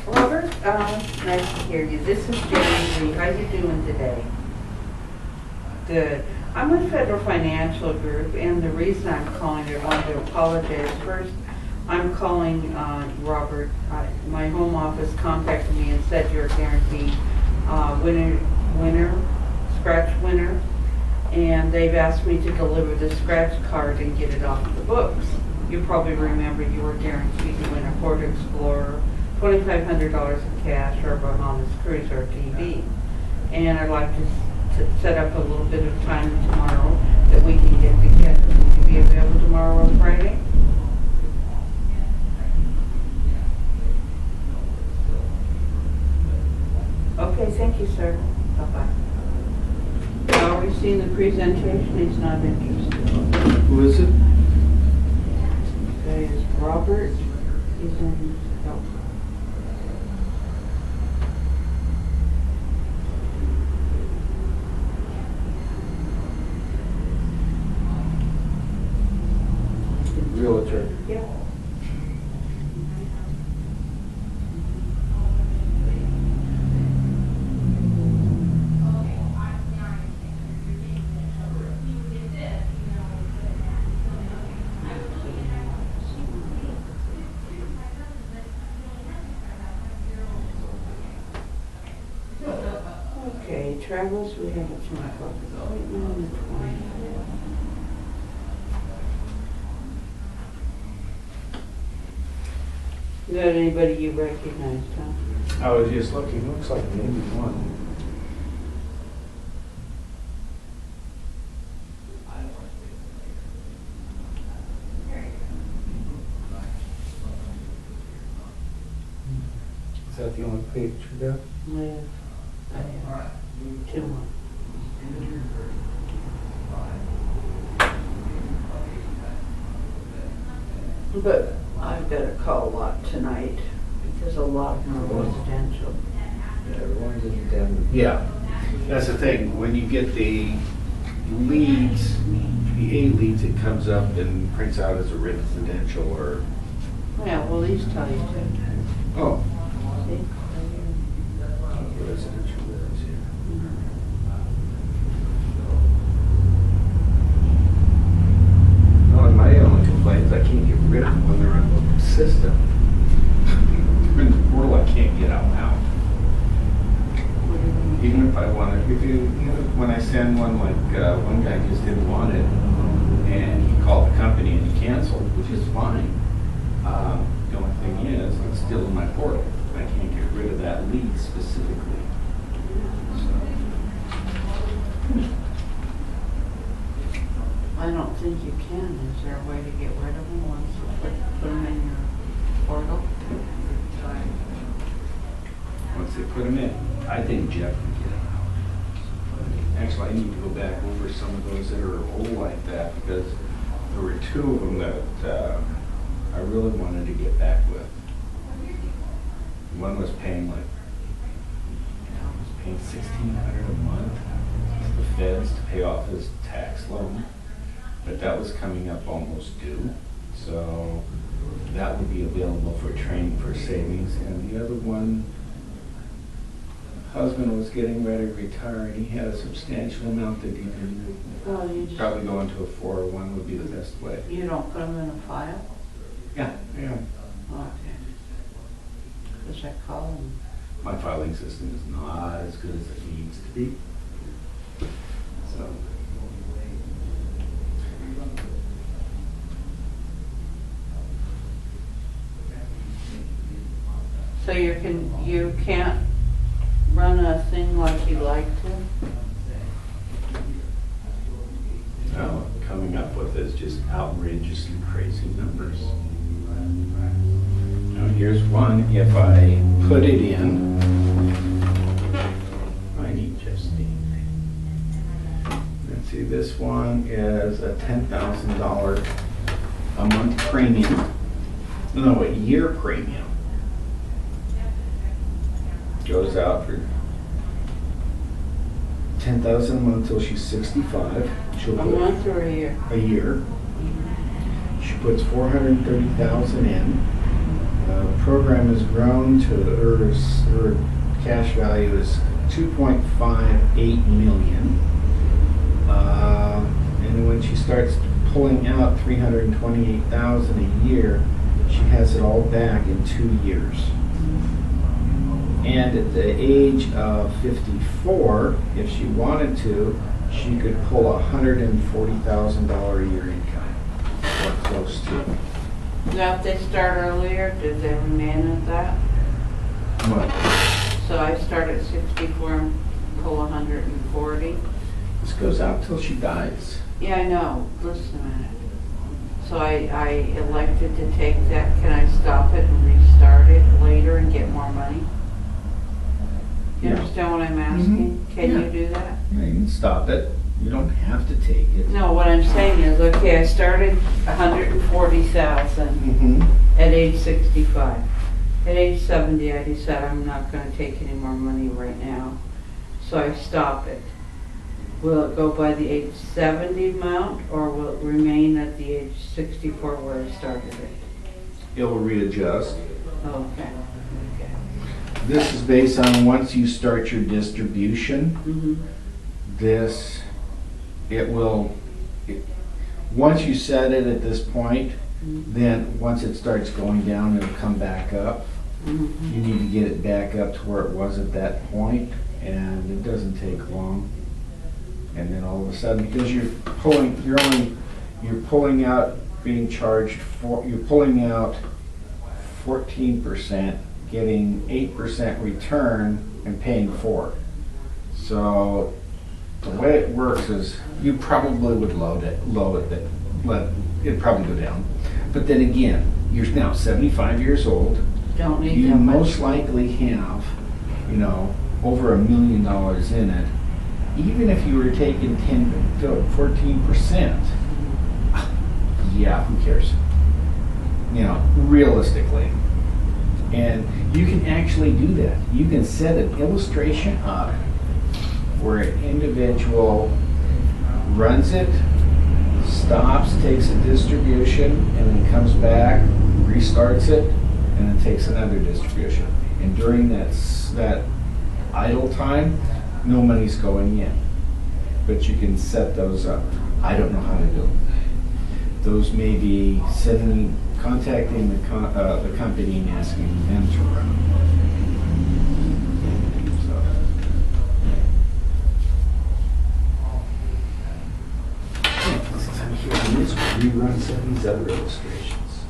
Speaker 4: Robert, nice to hear you. This is Jenny Lee. How you doing today? Good. I'm with Federal Financial Group, and the reason I'm calling, I wanted to apologize. First, I'm calling Robert. My home office contacted me and said you're a guaranteed scratch winner, and they've asked me to deliver the scratch card and get it off the books. You probably remember you were guaranteed to win a Ford Explorer, $2,500 in cash, or a Bahamas cruise or TV. And I'd like to set up a little bit of time tomorrow that we can get together. Would you be available tomorrow or Friday? Okay, thank you, sir. Bye-bye. Already seen the presentation, he's not interested.
Speaker 3: Who is it?
Speaker 4: That is Robert, he's in, no.
Speaker 3: Realtor.
Speaker 4: Yeah. Okay, Travis, we have a 10 o'clock appointment on the 20th. You got anybody you recognize, huh?
Speaker 3: I was just looking, looks like maybe one. Is that the only page you got?
Speaker 4: Yeah. I have 2 more. But I've got a call a lot tonight because a lot of them are residential.
Speaker 3: Yeah, that's the thing, when you get the leads, the A leads, it comes up and prints out as a residential or,
Speaker 4: Yeah, well, these tell you too.
Speaker 3: oh,
Speaker 4: See?
Speaker 3: residential there is here. No, and my only complaint is I can't get rid of them when they're in the system. They're in the portal, I can't get out now. Even if I wanted, if you know, when I send one, like, one guy just didn't want it, and he called the company and he canceled, which is fine. The only thing is, it's still in my portal. I can't get rid of that lead specifically.
Speaker 4: I don't think you can. Is there a way to get rid of them once you put them in your portal?
Speaker 3: Once they put them in, I think Jeff can get them out. Actually, I need to go back over some of those that are old like that, because there were 2 of them that I really wanted to get back with. One was paying like, paying $1,600 a month to the feds to pay off his tax loan, but that was coming up almost due. So that would be available for training for savings. And the other one, husband was getting ready to retire and he had a substantial amount that he could
Speaker 4: Well, you just,
Speaker 3: probably go into a 401 would be the best way.
Speaker 4: you don't put them in a file?
Speaker 3: Yeah, yeah.
Speaker 4: Okay. Because I call them.
Speaker 3: My filing system is not as good as it needs to be. So.
Speaker 4: So you can't run a thing like you like to?
Speaker 3: Now, coming up with is just outrageously crazy numbers. Now, here's one. If I put it in, I need Justine. Let's see, this one is a $10,000 a month premium. No, a year premium. Goes out for $10,000 a month till she's 65. She'll
Speaker 4: A
Speaker 3: put
Speaker 4: month or a year?
Speaker 3: a year. She puts 430,000 in. The program has grown to her cash value is 2.58 million. And when she starts pulling out 328,000 a year, she has it all back in 2 years. And at the age of 54, if she wanted to, she could pull $140,000 a year income, or close to it.
Speaker 4: Now, if they start earlier, do they remain at that?
Speaker 3: What?
Speaker 4: So I start at 64, pull 140.
Speaker 3: This goes out till she dies.
Speaker 4: Yeah, I know, listen a minute. So I elected to take that, can I stop it and restart it later and get more money? You
Speaker 3: Yeah.
Speaker 4: understand what I'm asking? Can
Speaker 3: Yeah.
Speaker 4: you do that?
Speaker 3: Yeah, you can stop it. You don't have to take it.
Speaker 4: No, what I'm saying is, okay, I started 140,000
Speaker 3: Mm-hmm.
Speaker 4: at age 65. At age 70, I decided I'm not gonna take any more money right now, so I stop it. Will it go by the age 70 amount, or will it remain at the age 64 where I started it?
Speaker 3: It'll readjust.
Speaker 4: Okay.
Speaker 3: This is based on once you start your distribution,
Speaker 4: Mm-hmm.
Speaker 3: this, once you set it at this point, then once it starts going down, it'll come back up.
Speaker 4: Mm-hmm.
Speaker 3: You need to get it back up to where it was at that point, and it doesn't take long. And then all of a sudden, because you're pulling out, being charged for, you're pulling out 14%, getting 8% return and paying 4. So the way it works is you probably would let it probably go down. But then again, you're now 75 years old.
Speaker 4: Don't need
Speaker 3: You
Speaker 4: that much.
Speaker 3: most likely have, over $1 million in it. Even if you were taking 10 to 14%, yeah, who cares? Realistically. And you can actually do that. You can set an illustration up where an individual runs it, stops, takes a distribution, and then comes back, restarts it, and then takes another distribution. And during that idle time, no money's going in. But you can set those up. I don't know how to do them. Those may be contacting the company and asking them to run them. So, I'm hearing this rerun some of these other illustrations.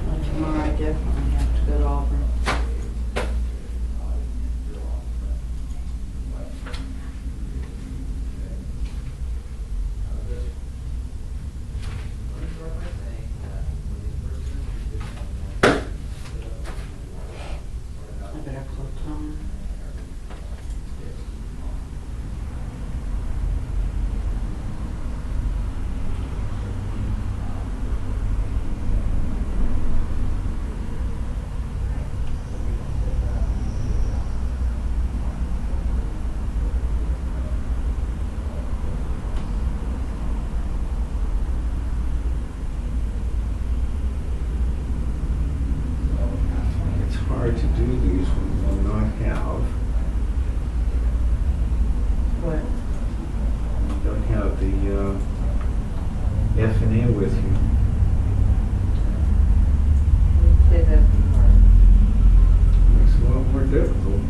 Speaker 4: Well, tomorrow I definitely have to go to Auburn. I better call Tom.
Speaker 3: It's hard to do these when you will not have,
Speaker 4: What?
Speaker 3: you don't have the F&A with you.
Speaker 4: Say that before.
Speaker 3: Makes it a lot more difficult.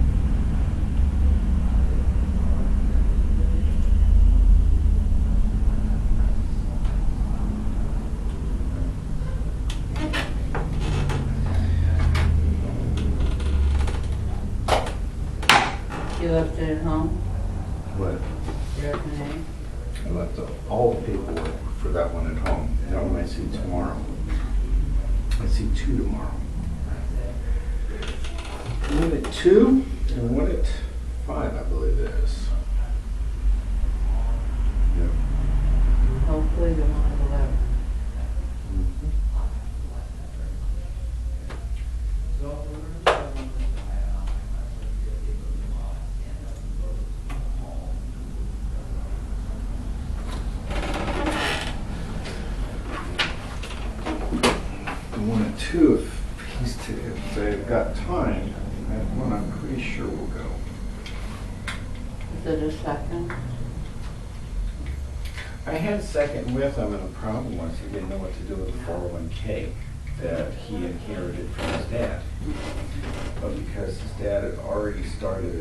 Speaker 4: You left it at home?
Speaker 3: What?
Speaker 4: Your F&A?
Speaker 3: I left all the paperwork for that one at home. That one I see tomorrow. I see 2 tomorrow. One at 2 and one at 5, I believe it is. Yep.
Speaker 4: Hopefully they won't have 11.
Speaker 3: The one at 2, if they've got time, that one I'm pretty sure will go.
Speaker 4: Is it a second?
Speaker 3: I had a second with him, and the problem was he didn't know what to do with the 401K that he inherited from his dad. But because his dad had already started